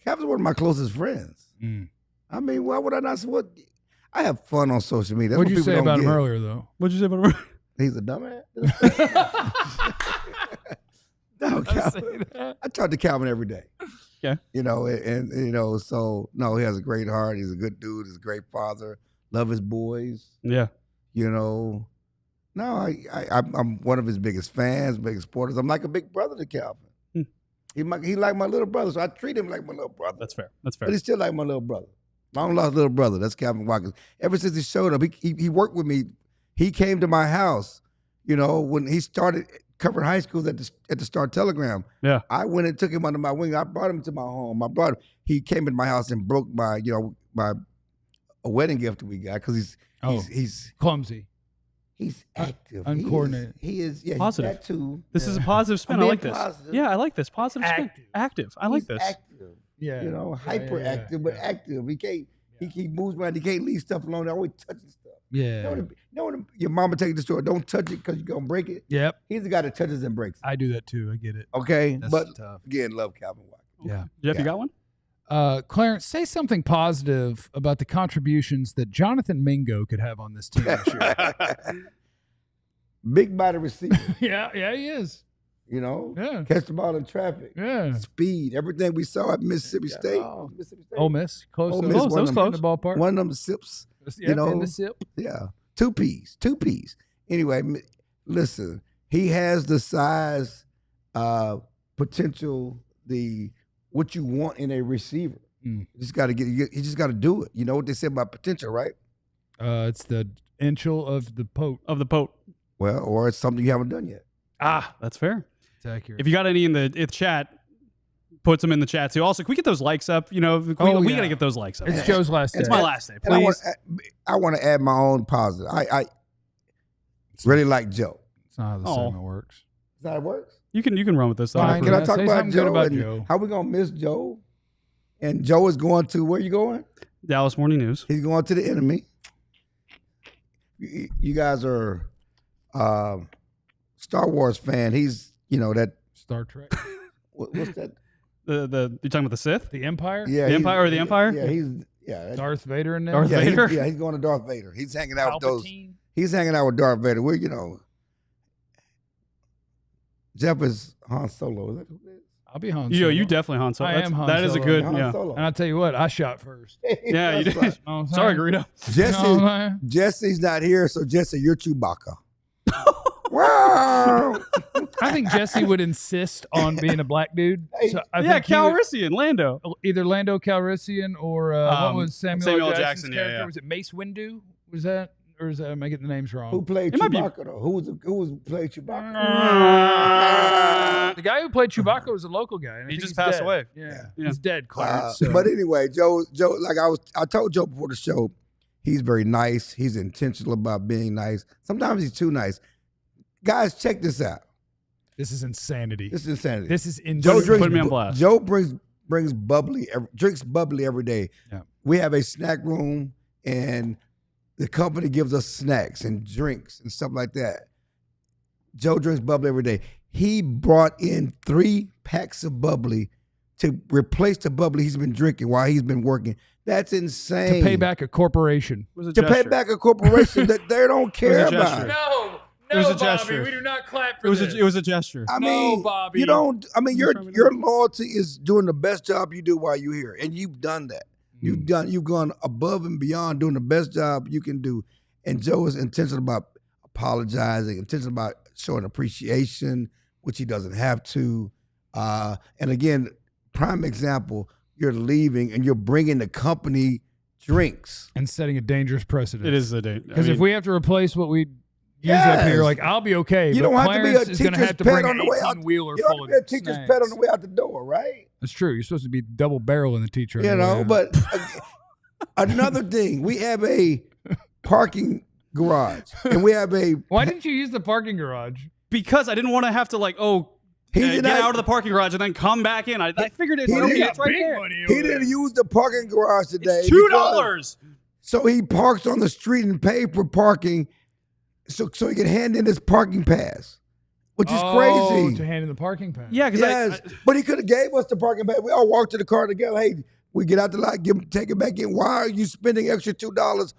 Calvin's one of my closest friends. I mean, why would I not? What? I have fun on social media. That's What'd what you people say don't about him get. earlier, though? What'd you say about him? He's a dumbass. No, Calvin. I talk to Calvin every day. Okay. You know, and you know, so no, he has a great heart. He's a good dude. He's a great father. Love his boys. Yeah. You know, no, I'm one of his biggest fans, biggest supporters. I'm like a big brother to Calvin. He like my little brother, so I treat him like my little brother. That's fair. That's fair. But he's still like my little brother. My own lost little brother. That's Calvin Watkins. Ever since he showed up, he worked with me. He came to my house, you know, when he started covering high schools at the Star Telegram. Yeah. I went and took him under my wing. I brought him to my home. He came in my house and broke a wedding gift that we got because he's Clumsy. He's active. Uncoordinated. He is Positive. He's that too. This is a positive spin. I'm I being like this. positive. Yeah, I like this. Positive spin. Active. I like He's this. active. Yeah. You know, hyperactive, but active. He can't. He moves around. He can't leave stuff alone. They're always touching stuff. Yeah. You know when your mama take you to the store, don't touch it because you're gonna break it. Yep. He's the guy that touches and breaks it. I do that too. I get it. Okay, That's but tough. again, love Calvin Watkins. Yeah. Jeff, Yeah. you got one? Clarence, say something positive about the contributions that Jonathan Mingo could have on this team this year. Big body receiver. Yeah, he is. You know, Yeah. catch the ball in traffic. Yeah. Speed, everything we saw at Mississippi State. Mississippi State. Ole Miss, close. Ole to Miss, close, one of in them- the ballpark. One of them sips. Yep, you know, in the sip. Yeah, two peas. Anyway, listen, he has the size, potential, what you want in a receiver. You just got to you just got to do it. You know what they say about potential, right? It's the inchel of the pote. Of the Pope. Well, or it's something you haven't done yet. That's fair. It's accurate. If you got any in the chat, put some in the chat too. Also, can we get those likes up? You know, we got to get those likes up. It's Joe's last day. It's my last day. And Please. I want to add my own positive. I really like Joe. It's not how the segment works. Is that how it works? You can run with this. Fine. Can I Yeah, talk say about something good Joe? about and Joe. How we gonna miss Joe? And Joe is going to where you going? Dallas Morning News. He's going to the enemy. You guys are Star Wars fan. He's that Star Trek. what's that? You're talking about the Sith? The Empire? Yeah, The Empire or the Empire? Yeah, Darth Vader in there? Darth Vader? He's going to Darth Vader. He's hanging out with those. Palpatine? He's hanging out with Darth Vader. Jeff is Han Solo. Is that who it is? I'll be Han You Solo. definitely Han Solo. I am Han That is a Solo. good, Han yeah. Solo. And I'll tell you what, I shot first. Yeah, you That's did. right. Know what I'm Sorry, saying? Greedo. Jesse's not here, so Jesse, you're Chewbacca. Wow. I think Jesse would insist on being a black dude. So I Yeah, think he would- Calrissian, Lando. either Lando Calrissian or what was Samuel L. Jackson's Jackson, yeah, character? yeah. Was it Mace Windu? Was that, or is that am I getting the names Who wrong? played It might be- Chewbacca though? Who played Chewbacca? The guy who played Chewbacca was a local guy. and I He think just he's passed dead. away. Yeah, Yeah. he's dead, Clarence. so- But anyway, Joe, like I told Joe before the show, he's very nice. He's intentional about being nice. Sometimes he's too nice. Guys, check this out. this is insanity. This is insanity. This is Joe insanity. Put me on blast. Joe brings bubbly, drinks bubbly every day. Yeah. We have a snack room, and the company gives us snacks and drinks and stuff like that. Joe drinks bubbly every day. He brought in 3 packs of bubbly to replace the bubbly he's been drinking while he's been working. That's insane. To pay back a corporation. It was a To pay gesture. back a corporation that they don't care gesture. about. No, It was a gesture. do not clap It was a gesture. I No, mean, Bobby. you don't. I mean, You your trying to your loyalty is doing the best job you do while you're here, and you've done that. Mm. You've gone above and beyond doing the best job you can do. And Joe is intentional about apologizing, intentional about showing appreciation, which he doesn't have to. And again, prime example, you're leaving and you're bringing the company drinks. And setting a dangerous precedent. It is a date. Because if we have to replace what we use up here, like, I'll be okay. You but don't have to be a Clarence is going to teacher's have to pet bring on an the way out. 18-wheeler You don't full have of to be a teacher's snacks. pet on the way out the door, right? That's true. You're supposed to be double barreling the teacher. on You the way know, out. but another thing, we have a parking garage, and we have a. Why didn't you use the parking garage? because I didn't want to have to like get out of the parking garage and then come back in. I figured it's He okay. didn't- It's right there. He didn't use the parking garage today. It's $2. So he parks on the street and pay for parking, so he can hand in his parking pass, which is crazy. To hand in the parking pass. Yeah, because Yes, but he could have gave us the parking pass. We all walked to the car together. Hey, we get out the lot, take it back in. Why are you spending extra $2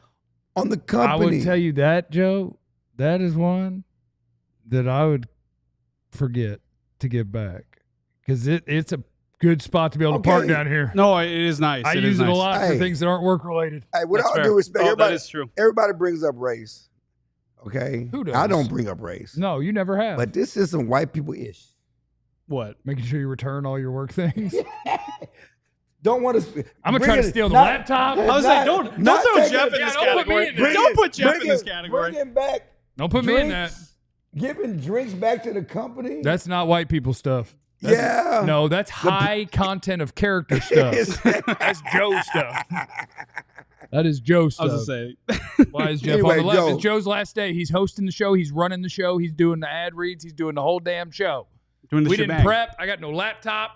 on the company? I would tell you that, Joe. That is one that I would forget to give back because it's a good spot to be able to park Okay. down here. no, it is nice. I It use is it a nice. lot for Hey. things that aren't work related. Hey, with That's all fair. due respect, Oh, that is true. everybody brings up race. Okay, Who does? I don't bring up race, No, you never have. but this is some white people ish. What? Making sure you return all your work things. Don't want to. I'm gonna try to steal the laptop. I was like, don't throw Jeff in this don't put me category. in there. Don't put Jeff in this category. Bringing back Don't put me in that. giving drinks back to the company. That's not white people stuff. That's, yeah. No, that's high content of character stuff. That's Joe stuff. That is Joe I stuff. was going to say. Why is Jeff Anyway, on the left? Joe. It's Joe's last day. He's hosting the show. He's running the show. He's doing the ad reads. He's doing the whole damn show. Doing the We shebang. didn't prep. I got no laptop.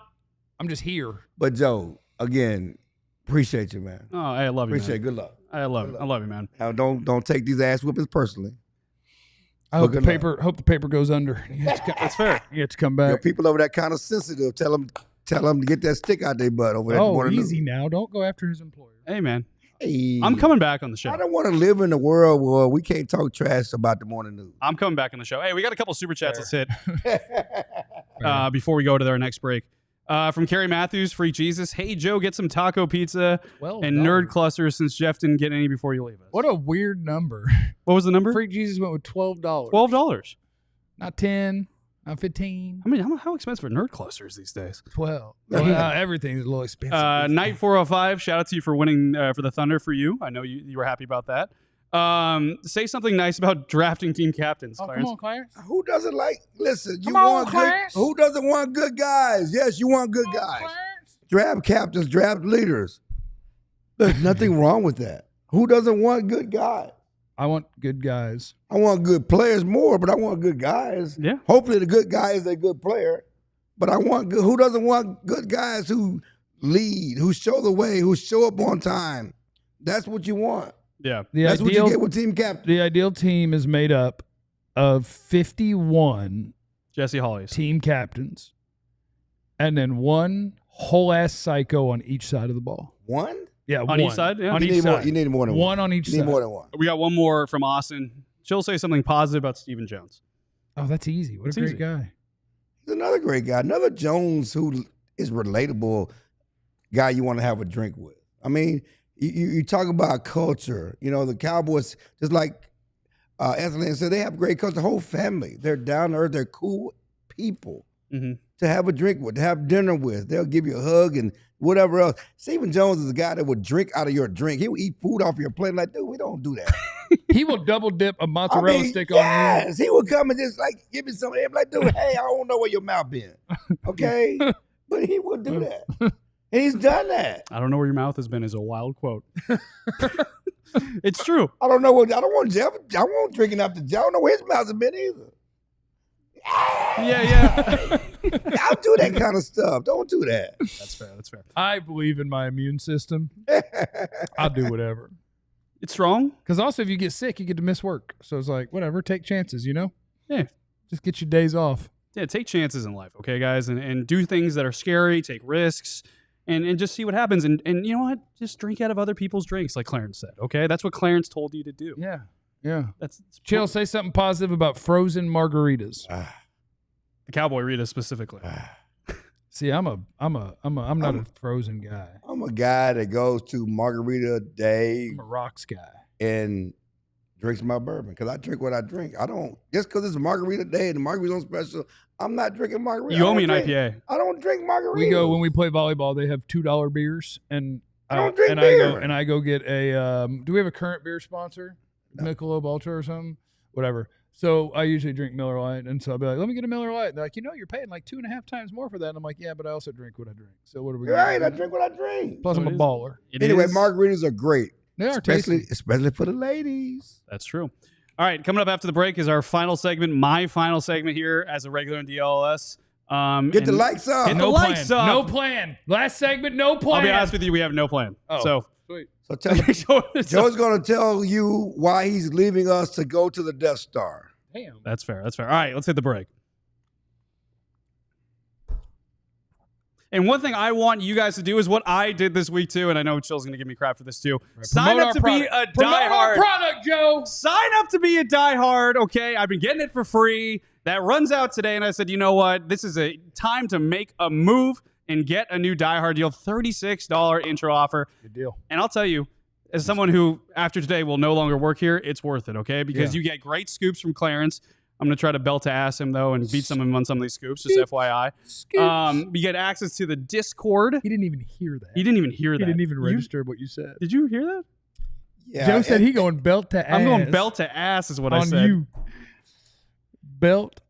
I'm just here. But Joe, again, appreciate you, man. Oh, I love you, Appreciate it. man. Good luck. I love you, man. Now, don't take these ass whippings personally. I hope the good paper. Hope the paper goes under. That's fair. You have to come You know, back. people over that kind of sensitive. Tell them to get that stick out their butt over there. Oh, easy now. Don't go after his employer. Hey, man. Hey, I'm coming back on the show. I don't want to live in a world where we can't talk trash about the morning news. I'm coming back on the show. Hey, we got a couple super chats. Fair. Let's hit before we go to our next break. From Carrie Matthews, Free Jesus. Hey, Joe, get some taco pizza Well and done. nerd clusters since Jeff didn't get any before you leave us. What a weird number. What was the number? Freak Jesus went with $12. $12. Not 10. Not 15. I mean, how expensive are nerd clusters these days? 12. Well, everything's a little expensive. Night 405, shout out to you for winning for the Thunder for you. I know you were happy about that. Say something nice about drafting team captains, Oh, Clarence. come on, Clarence. Who doesn't like? Listen, you Come on, want good. Clarence. Who doesn't want good guys? Yes, you want good guys. Clarence. Draft captains, draft leaders. There's nothing wrong with that. Who doesn't want good guys? I want good guys. I want good players more, but I want good guys. Yeah. Hopefully, the good guy is a good player. But I want good. Who doesn't want good guys who lead, who show the way, who show up on time? That's what you want. Yeah. That's what you get with team captain. The ideal team is made up of 51 Jesse Hollies. team captains and then one whole ass psycho on each side of the ball. One? Yeah, On one. each side, yeah. On You each need more. side. You need more than one. One on each You need side. more than one. We got one more from Austin. She'll say something positive about Stephen Jones. Oh, that's easy. What a It's great easy. guy. He's another great guy. Another Jones who is relatable guy you want to have a drink with. I mean, you talk about culture. You know, the Cowboys, just like Anthony Lynn said, they have great culture. The whole family. They're down to earth. They're cool people Mm-hmm. to have a drink with, to have dinner with. They'll give you a hug and whatever else. Stephen Jones is a guy that would drink out of your drink. He would eat food off your plate. Like, dude, we don't do that. He will double dip a mozzarella stick on yes, he would come and just like give me some. I'm like, dude, hey, I don't know where your mouth been. Okay, but he would do that, and he's done that. I don't know where your mouth has been is a wild quote. It's true. I don't know what. I don't want Jeff. I won't drinking up to Jeff. I don't know where his mouth has been either. Yeah. I'll do that kind of stuff. Don't do that. That's fair. That's fair. I believe in my immune system. I'll do whatever. It's strong. Because also, if you get sick, you get to miss work. So it's like, whatever, take chances, you know? Yeah. Just get your days off. Yeah, take chances in life, okay, guys? And do things that are scary, take risks, and just see what happens. And you know what? Just drink out of other people's drinks, like Clarence said, okay? That's what Clarence told you to do. Yeah. Yeah. That's Chill, say something positive about frozen margaritas. the Cowboy Rita specifically. See, I'm not a frozen guy. I'm a guy that goes to Margarita Day I'm a rocks guy. and drinks my bourbon because I drink what I drink. I don't just because it's Margarita Day and the margarita's on special. I'm not drinking margarita. You owe I me an don't drink- IPA. I don't drink margarita. We go when we play volleyball. They have $2 beers, and I don't drink and beer. I go get a. Do we have a current beer sponsor? Michelob Ultra or something? Whatever. So I usually drink Miller Lite, and so I'll be like, "Let me get a Miller Lite." And they're like, "You're paying like 2.5 times more for that." And I'm like, "Yeah, but I also drink what I drink. So what are we?" You're right. I drink what I drink. Plus, I'm a baller. Anyway, margaritas are great. They are tasty. Especially for the ladies. That's true. All right, coming up after the break is our final segment, my final segment here as a regular in DLLS. Get the likes up. Get the likes up. No plan. Last segment, no plan. I'll be honest with you, we have no plan. Oh, So sweet. So tell him, Joe's going to tell you why he's leaving us to go to the Death Star. Damn. That's fair. That's fair. All right, let's hit the break. And one thing I want you guys to do is what I did this week too, and I know Chill's going to give me crap for this too. Right. Sign up to be a Promote our diehard. product, Joe. Sign up to be a diehard, okay? I've been getting it for free. That runs out today, and I said, you know what? This is a time to make a move and get a new diehard deal. $36 intro offer. Good deal. And I'll tell you, as someone who after today will no longer work here, it's worth it, okay? Because you get great scoops from Clarence. I'm going to try to belt to ass him, though, and beat him on some of these scoops, just FYI. We get access to the Discord. He didn't even hear that. He didn't even hear that. He didn't even register what you said. Did you hear that? Yeah, Joe said he going belt to ass. I'm going belt to ass is what I on said. you. Belt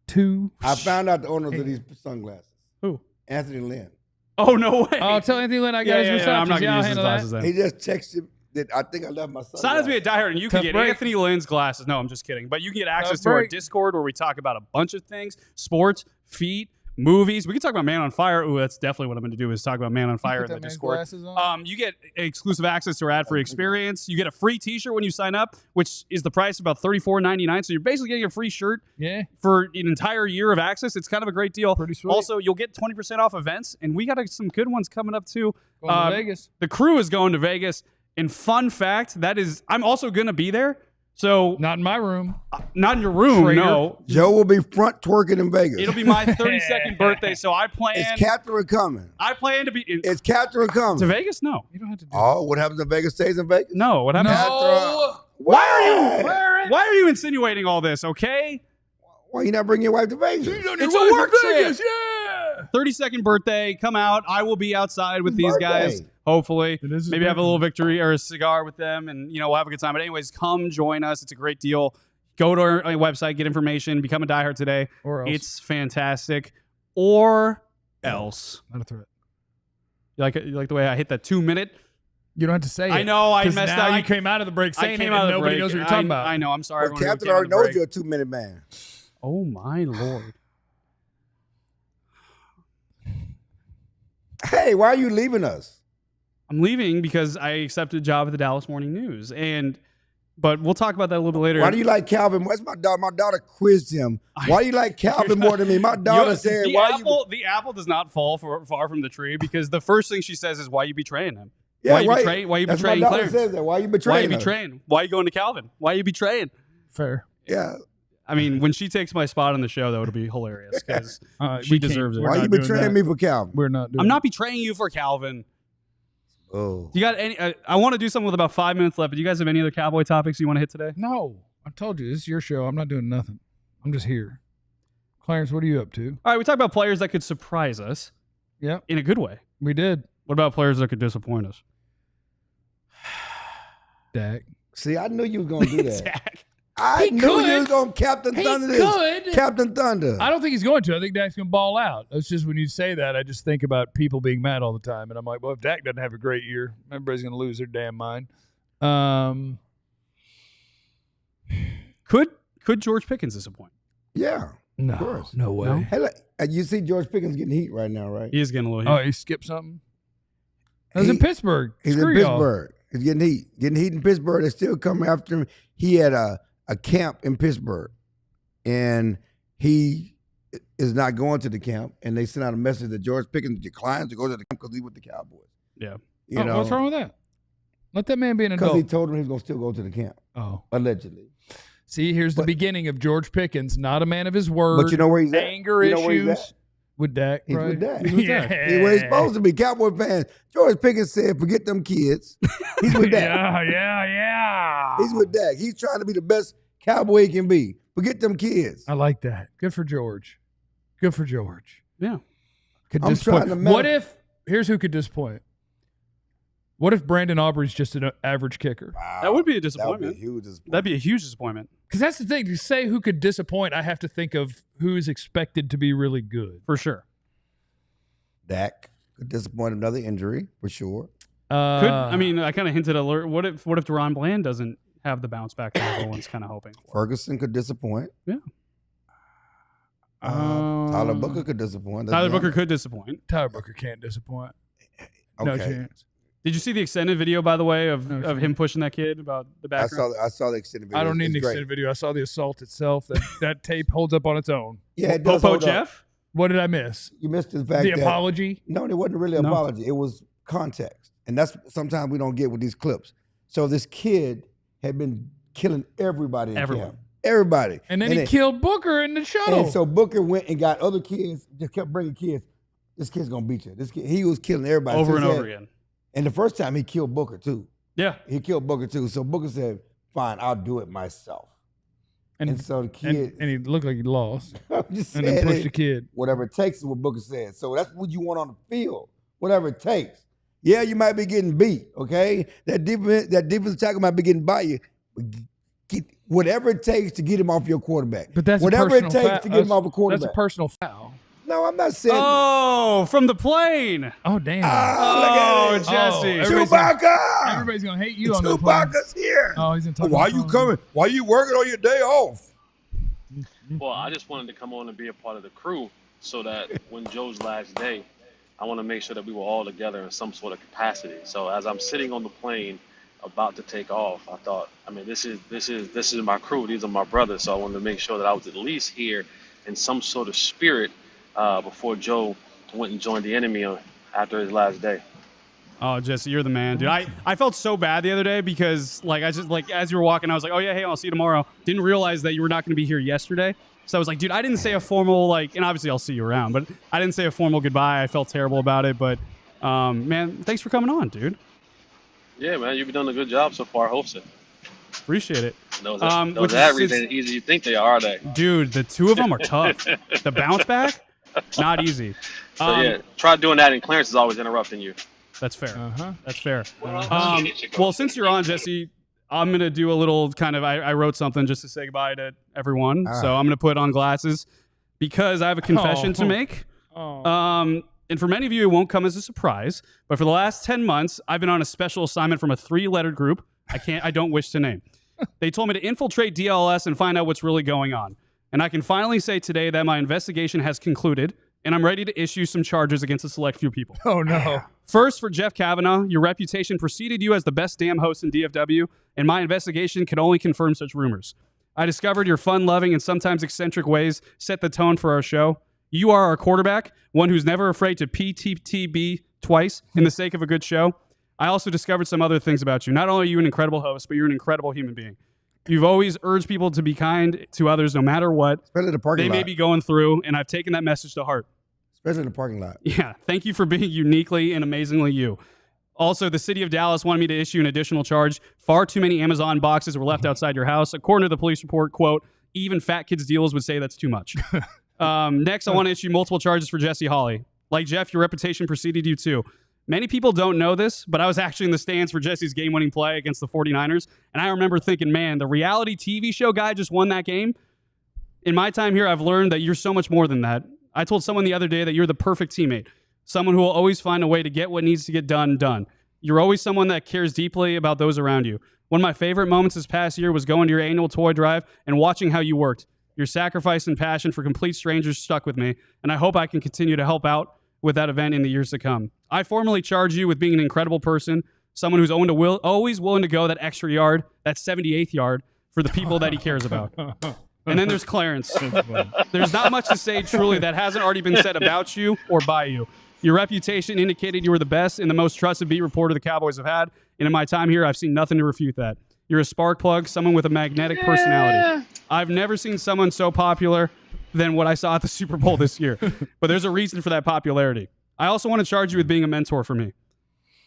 to. I found out the owners of these sunglasses. Who? Anthony Lynn. Oh, no way. I'll tell Anthony Lynn I got his I'm Versace. not going to use his handle glasses that. then. He just texted that I think I left my sunglasses. Sign up to be a diehard, and you can Tough get break. Anthony Lynn's glasses. No, I'm just kidding. But you can get access Tough to our break. Discord where we talk about a bunch of things: sports, feet, movies. We can talk about Man on Fire. Ooh, that's definitely what I'm going to do is talk about Man on Fire in Put the that man's Discord. glasses on. You get exclusive access to our ad-free experience. You get a free T-shirt when you sign up, which is the price of about $34.99. So you're basically getting a free shirt Yeah. for an entire year of access. It's kind of a great deal. Pretty sweet. Also, you'll get 20% off events, and we got some good ones coming up too. Going to Vegas. The crew is going to Vegas. And fun fact, I'm also going to be there. So Not in my room. not in your room, Traitor. no. Joe will be front twerking in Vegas. It'll be my 32nd birthday, so I Is plan Catherine coming? to be Is Catherine coming? to Vegas. No, You don't have to do Oh, what happens in Vegas stays in Vegas? no. What happens? No. Why? Why are you insinuating all this? Okay, Why you not bring your wife to Vegas? it's a work trip. Yeah. 32nd birthday. Come out. I will be outside with these guys. birthday. Hopefully, It is his maybe have a birthday. little victory or a cigar with them, and we'll have a good time. But anyways, come join us. It's a great deal. Go to our website, get information, become a diehard today. Or else. It's fantastic. Or else. Not a threat. You like the way I hit that 2-minute? You don't have to say it. I know I 'Cause messed now up. you came out of the break I saying came it out and of the nobody break. knows what you're talking about. I know. I'm sorry. Well, everyone who Catherine came out already of the knows break. you're a 2-minute man. Oh my lord. Hey, why are you leaving us? I'm leaving because I accepted a job at the Dallas Morning News, but we'll talk about that a little bit later. Why do you like Calvin? What's my daughter? My daughter quizzed him. Why do you like Calvin more than me? My daughter said, the apple does not fall far from the tree because the first thing she says is, "Why are you betraying him? Yeah, why you that's betraying my daughter Clarence? says that. Why are you Why are betraying you her? betraying? Why are you going to Calvin? Why are you betraying?" Fair. Yeah. I mean, when she takes my spot on the show, though, it'll be hilarious because she We can't- deserves it. we're Why not you doing betraying that. me for Calvin? We're not doing I'm not betraying you for Calvin. Oh. You got any? I want to do something with about 5 minutes left. But do you guys have any other Cowboy topics you want to hit today? No. I told you. This is your show. I'm not doing nothing. I'm just here. Clarence, what are you up to? All right, we talked about players that could surprise us Yeah, in a good way. we did. What about players that could disappoint us? Dak. See, I knew you was going to do that. Zach. I He knew could. you was going to Captain He Thunder could. this. Captain Thunder. I don't think he's going to. I think Dak's going to ball out. It's just when you say that, I just think about people being mad all the time. And I'm like, well, if Dak doesn't have a great year, everybody's going to lose their damn mind. Could George Pickens disappoint? Yeah. No. course. No way. No? Hey, look, you see George Pickens getting heat right now, right? He is getting a little. Oh, heat. he skipped something? That was in Pittsburgh. He's Screw in y'all. Pittsburgh. He's getting heat. Getting heat in Pittsburgh. They're still coming after him. He had a camp in Pittsburgh, and he is not going to the camp. And they sent out a message that George Pickens declines to go to the camp because he's with the Cowboys. Yeah. You know, What's wrong with that? Let that man be an because adult. he told him he was going to still go to the camp, Oh. allegedly. See, here's the But- beginning of George Pickens, not a man of his word. But you know where he's at? anger You know where he's issues at? with Dak. He's right? with Dak. He's with Dak. He's where he's supposed to be. Cowboy fans. George Pickens said, forget them kids. He's with Dak. yeah. He's with Dak. He's trying to be the best Cowboy he can be. Forget them kids. I like that. Good for George. Good for George. Yeah. Could I'm disappoint. trying to What if, here's who could disappoint. What if Brandon Aubrey's just an average kicker? Wow. That would be a That would disappointment. be a huge disappointment. That'd be a huge disappointment. Because that's the thing. To say who could disappoint, I have to think of who is expected to be really good. For sure. Dak could disappoint another injury for sure. I mean, I kind of hinted alert. What if Deron Bland doesn't have the bounce back that everyone's kind of hoping for? Ferguson could disappoint. Yeah. Tyler Booker could disappoint. That's Tyler young. Booker could disappoint. Tyler Booker can't disappoint. No Okay. chance. Did you see the extended video, by the way, of him pushing that kid about the I background? saw the extended video. I don't need an It's great. extended video. I saw the assault itself. That tape holds up on its own. Yeah, it does Popo hold up. Jeff? What did I miss? You missed the fact The that apology? no, it wasn't really an No. apology. It was context, and that's sometimes we don't get with these clips. So this kid had been killing everybody in Everyone. camp. Everybody. And then he killed Booker in the shuttle. And so Booker went and got other kids, just kept bringing kids. This kid's gonna beat you. This kid, he was killing everybody. Over So and he over said- again. And the first time he killed Booker too. Yeah. He killed Booker too. So Booker said, "Fine, I'll do it myself." And so the kid, and he looked like he lost. I'm just And saying, then pushed the kid. whatever it takes is what Booker said. So that's what you want on the field. Whatever it takes. Yeah, you might be getting beat. Okay, that defensive tackle might be getting by you. But get whatever it takes to get him off your quarterback. But that's whatever a it personal takes to get him off a quarterback. That's a personal foul. No, I'm not saying. Oh, from the plane. Oh, damn. Oh, look at it. Jesse. Chewbacca! Everybody's going to hate you on that plane. Chewbacca's here. Oh, he's going to talk Why on the you phone. coming? Why you working on your day off? Well, I just wanted to come on and be a part of the crew so that when Joe's last day, I want to make sure that we were all together in some sort of capacity. So as I'm sitting on the plane about to take off, I thought, I mean, this is my crew. These are my brothers. So I wanted to make sure that I was at least here in some sort of spirit before Joe went and joined the enemy after his last day. Oh, Jesse, you're the man, dude. I felt so bad the other day because, like, I just, like, as you were walking, I was like, oh, yeah, hey, I'll see you tomorrow. Didn't realize that you were not going to be here yesterday. So I was like, dude, I didn't say a formal, like, and obviously I'll see you around, but I didn't say a formal goodbye. I felt terrible about it. But, man, thanks for coming on, dude. Yeah, man, you've done a good job so far hosting. Appreciate it. Those which average is- ain't easy you think they are they? Dude, the two of them are tough. The bounce back, not easy. So yeah, try doing that, and Clarence is always interrupting you. That's fair. Uh-huh. That's fair. Well, since you're on, Jesse, I'm going to do a little kind of, I wrote something just to say goodbye to everyone. So I'm going to put on glasses because I have a confession to make. And for many of you, it won't come as a surprise. But for the last 10 months, I've been on a special assignment from a 3-lettered group I don't wish to name. They told me to infiltrate DLLS and find out what's really going on. And I can finally say today that my investigation has concluded, and I'm ready to issue some charges against a select few people. Oh, no. First, for Jeff Kavanaugh, your reputation preceded you as the best damn host in DFW, and my investigation can only confirm such rumors. I discovered your fun-loving and sometimes eccentric ways set the tone for our show. You are our quarterback, one who's never afraid to PTTB twice in the sake of a good show. I also discovered some other things about you. Not only are you an incredible host, but you're an incredible human being. You've always urged people to be kind to others no matter what Especially the parking they lot. may be going through, and I've taken that message to heart. Especially in the parking lot. Yeah, thank you for being uniquely and amazingly you. Also, the city of Dallas wanted me to issue an additional charge. Far too many Amazon boxes were left outside your house. According to the police report, quote, even fat kids' deals would say that's too much. Next, I want to issue multiple charges for Jesse Hawley. Like Jeff, your reputation preceded you too. Many people don't know this, but I was actually in the stands for Jesse's game-winning play against the 49ers, and I remember thinking, man, the reality TV show guy just won that game. In my time here, I've learned that you're so much more than that. I told someone the other day that you're the perfect teammate, someone who will always find a way to get what needs to get done. You're always someone that cares deeply about those around you. One of my favorite moments this past year was going to your annual toy drive and watching how you worked. Your sacrifice and passion for complete strangers stuck with me, and I hope I can continue to help out with that event in the years to come. I formally charge you with being an incredible person, someone who's always willing to go that extra yard, that 78th yard, for the people that he cares about. And then there's Clarence. There's not much to say truly that hasn't already been said about you or by you. Your reputation indicated you were the best and the most trusted beat reporter the Cowboys have had, and in my time here, I've seen nothing to refute that. You're a spark plug, someone with a magnetic personality. I've never seen someone so popular than what I saw at the Super Bowl this year. But there's a reason for that popularity. I also want to charge you with being a mentor for me.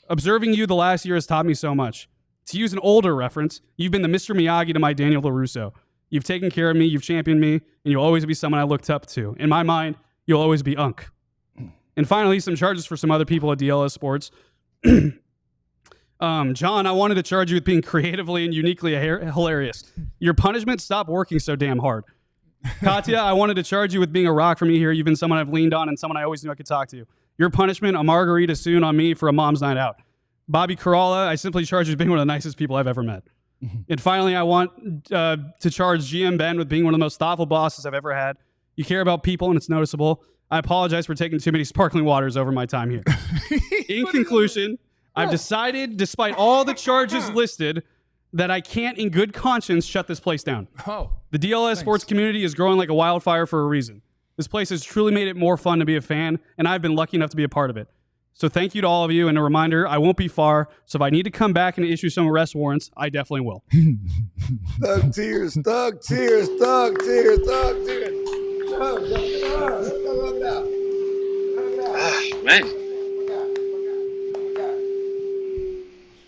Observing you the last year has taught me so much. To use an older reference, you've been the Mr. Miyagi to my Daniel LaRusso. You've taken care of me, you've championed me, and you'll always be someone I looked up to. In my mind, you'll always be Unc. And finally, some charges for some other people at DLS Sports. John, I wanted to charge you with being creatively and uniquely hilarious. Your punishment stopped working so damn hard. Katya, I wanted to charge you with being a rock for me here. You've been someone I've leaned on and someone I always knew I could talk to. Your punishment, a margarita soon on me for a mom's night out. Bobby Corolla, I simply charge you with being one of the nicest people I've ever met. And finally, I want to charge GM Ben with being one of the most thoughtful bosses I've ever had. You care about people, and it's noticeable. I apologize for taking too many sparkling waters over my time here. In conclusion, I've decided, despite all the charges listed, that I can't in good conscience shut this place down. Oh, The DLS sports community is growing like a wildfire for a reason. This place has truly made it more fun to be a fan, and I've been lucky enough to be a part of it. So thank you to all of you, and a reminder, I won't be far, so if I need to come back and issue some arrest warrants, I definitely will. Thug tears, thug tears, thug tears, thug tears. Thug, Man,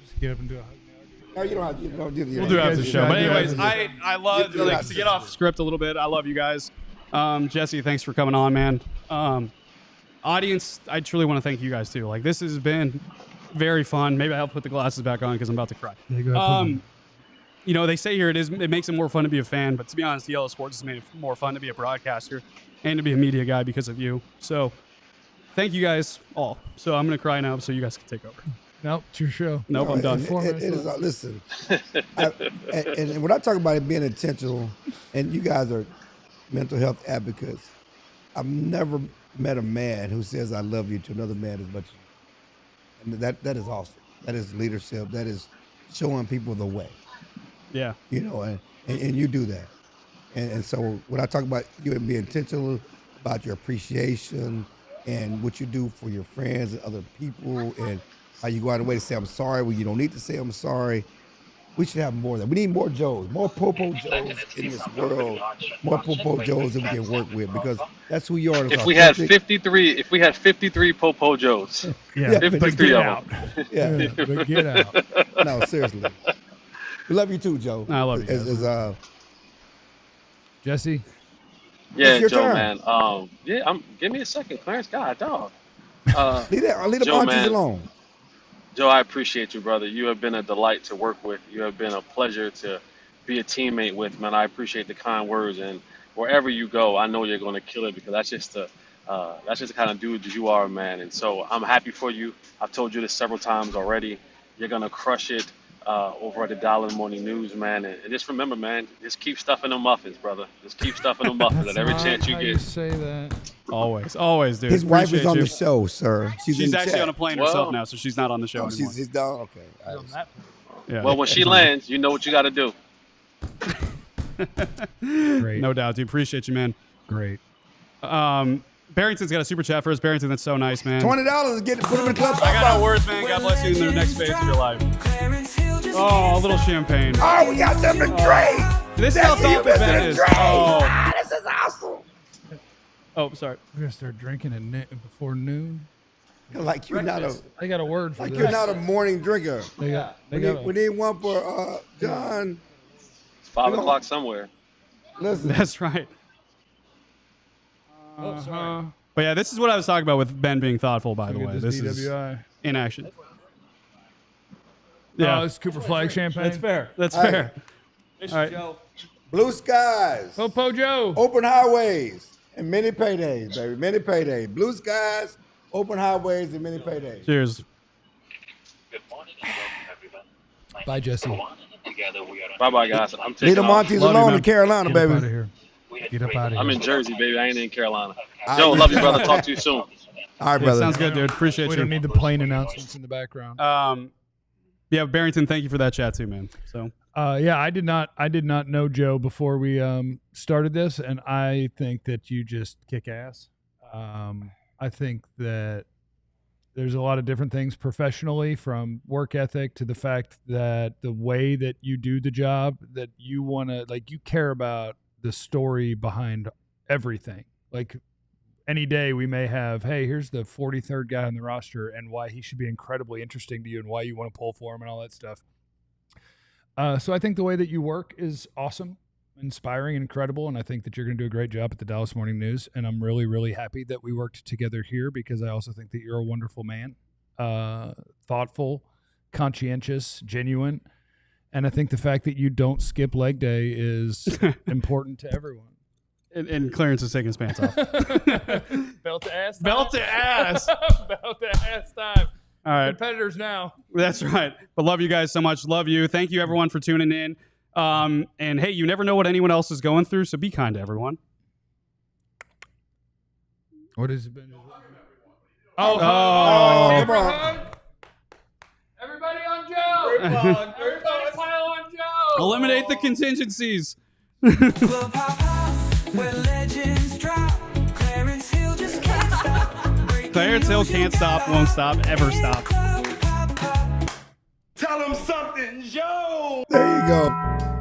just get up and do a hug. no, you don't have to. Don't do We'll do it after the show. But anyways, I love, Do it like, after to the get off show. script a little bit, I love you guys. Jesse, thanks for coming on, man. Audience, I truly want to thank you guys, too. Like, this has been very fun. Maybe I'll put the glasses back on because I'm about to cry. Yeah, go ahead, You know, they say here it makes it more fun to be a fan, but to be honest, DLLS Sports has made it more fun to be a broadcaster and to be a media guy because of you. So thank you guys all. So I'm going to cry now so you guys can take over. Nope, it's your show. Nope, I'm done. It is, listen, and when I talk about it being intentional, and you guys are mental health advocates, I've never met a man who says I love you to another man as much as you. And that is awesome. That is leadership. That is showing people the way. Yeah. You know, and you do that. And so when I talk about you and being intentional about your appreciation and what you do for your friends and other people and how you go out of the way to say I'm sorry when you don't need to say I'm sorry, we should have more of that. We need more Joes, more Popo Joes in this world, more Popo Joes that we can work with because that's who you are. if we had 53 Popo Joes, Yeah, 53 of them. Yeah. but get out. No, seriously. We love you too, Joe. I love you guys. Jesse, Yeah, It's your Joe, turn. man. Give me a second, Clarence. God, dog. Leave the Joe, bunches man. alone. Joe, I appreciate you, brother. You have been a delight to work with. You have been a pleasure to be a teammate with, man. I appreciate the kind words, and wherever you go, I know you're going to kill it because that's just the kind of dude that you are, man. And so I'm happy for you. I've told you this several times already. You're going to crush it over at the Dollar Morning News, man. And just remember, man, just keep stuffing them muffins, brother. Just keep stuffing them muffins at every chance you how get. you say that. Always, dude. His wife is Appreciate on you. the show, sir. She's in the actually chat. on a plane Well- herself now, so she's not on the show Oh, anymore. she's down? Okay. Yeah. Well, when she lands, you know what you got to do. Great. No doubt, dude. Appreciate you, man. Great. Barrington's got a super chat for us. Barrington, that's so nice, man. $20 to get put him in the club. I got no words, man. God bless you in the next phase of your life. Oh, a little champagne. Oh, we got something to drink. This is how Jesse, you thoughtful Ben missing a is. drink. Oh. Ah, this is awesome. Oh, sorry. We're gonna start drinking before noon. Like you're not a I got a word for like this. you're not a morning drinker. They got. We need one for John. It's 5 o'clock somewhere. Listen, That's right. Oh, sorry. But yeah, this is what I was talking about with Ben being thoughtful, by the Look way. at This is DWI. in action. Yeah, Yeah, it's Cooper Flag champagne. that's fair. That's All right. fair. All right. blue skies, Popo Joe. open highways, and many paydays, baby. Many paydays. Blue skies, open highways, and many paydays. Cheers. Bye, Jesse. Bye-bye, guys. I'm Leave taking the off. Montes Love you, alone man. in Carolina, Get up out of baby. here. Get up out of here. I'm in Jersey, baby. I ain't in Carolina. Joe, love you, brother. Talk to you soon. All right, Yeah, brother. sounds good, dude. Appreciate We you. don't need the plane announcements in the background. Yeah, Barrington, thank you for that chat too, man. So Yeah, I did not know Joe before we started this, and I think that you just kick ass. I think that there's a lot of different things professionally, from work ethic to the fact that the way that you do the job, that you want to, like, you care about the story behind everything. Like, any day we may have, hey, here's the 43rd guy on the roster and why he should be incredibly interesting to you and why you want to pull for him and all that stuff. So I think the way that you work is awesome, inspiring, and incredible, and I think that you're going to do a great job at the Dallas Morning News, and I'm really, really happy that we worked together here because I also think that you're a wonderful man, thoughtful, conscientious, genuine. And I think the fact that you don't skip leg day is important to everyone. And Clarence is taking his pants off. Belt to ass. Belt to ass. Belt to ass time. All right. Competitors now. That's right. But love you guys so much. Love you. Thank you, everyone, for tuning in. And, hey, you never know what anyone else is going through, so be kind to everyone. What has it been? Oh. Camera hug. Everybody on Joe. Everybody pile on Joe. Eliminate the contingencies. Club hop hop, where legends drop. Clarence Hill just can't stop. Clarence Hill can't stop, won't stop, ever stop. Tell him something, Joe. There you go.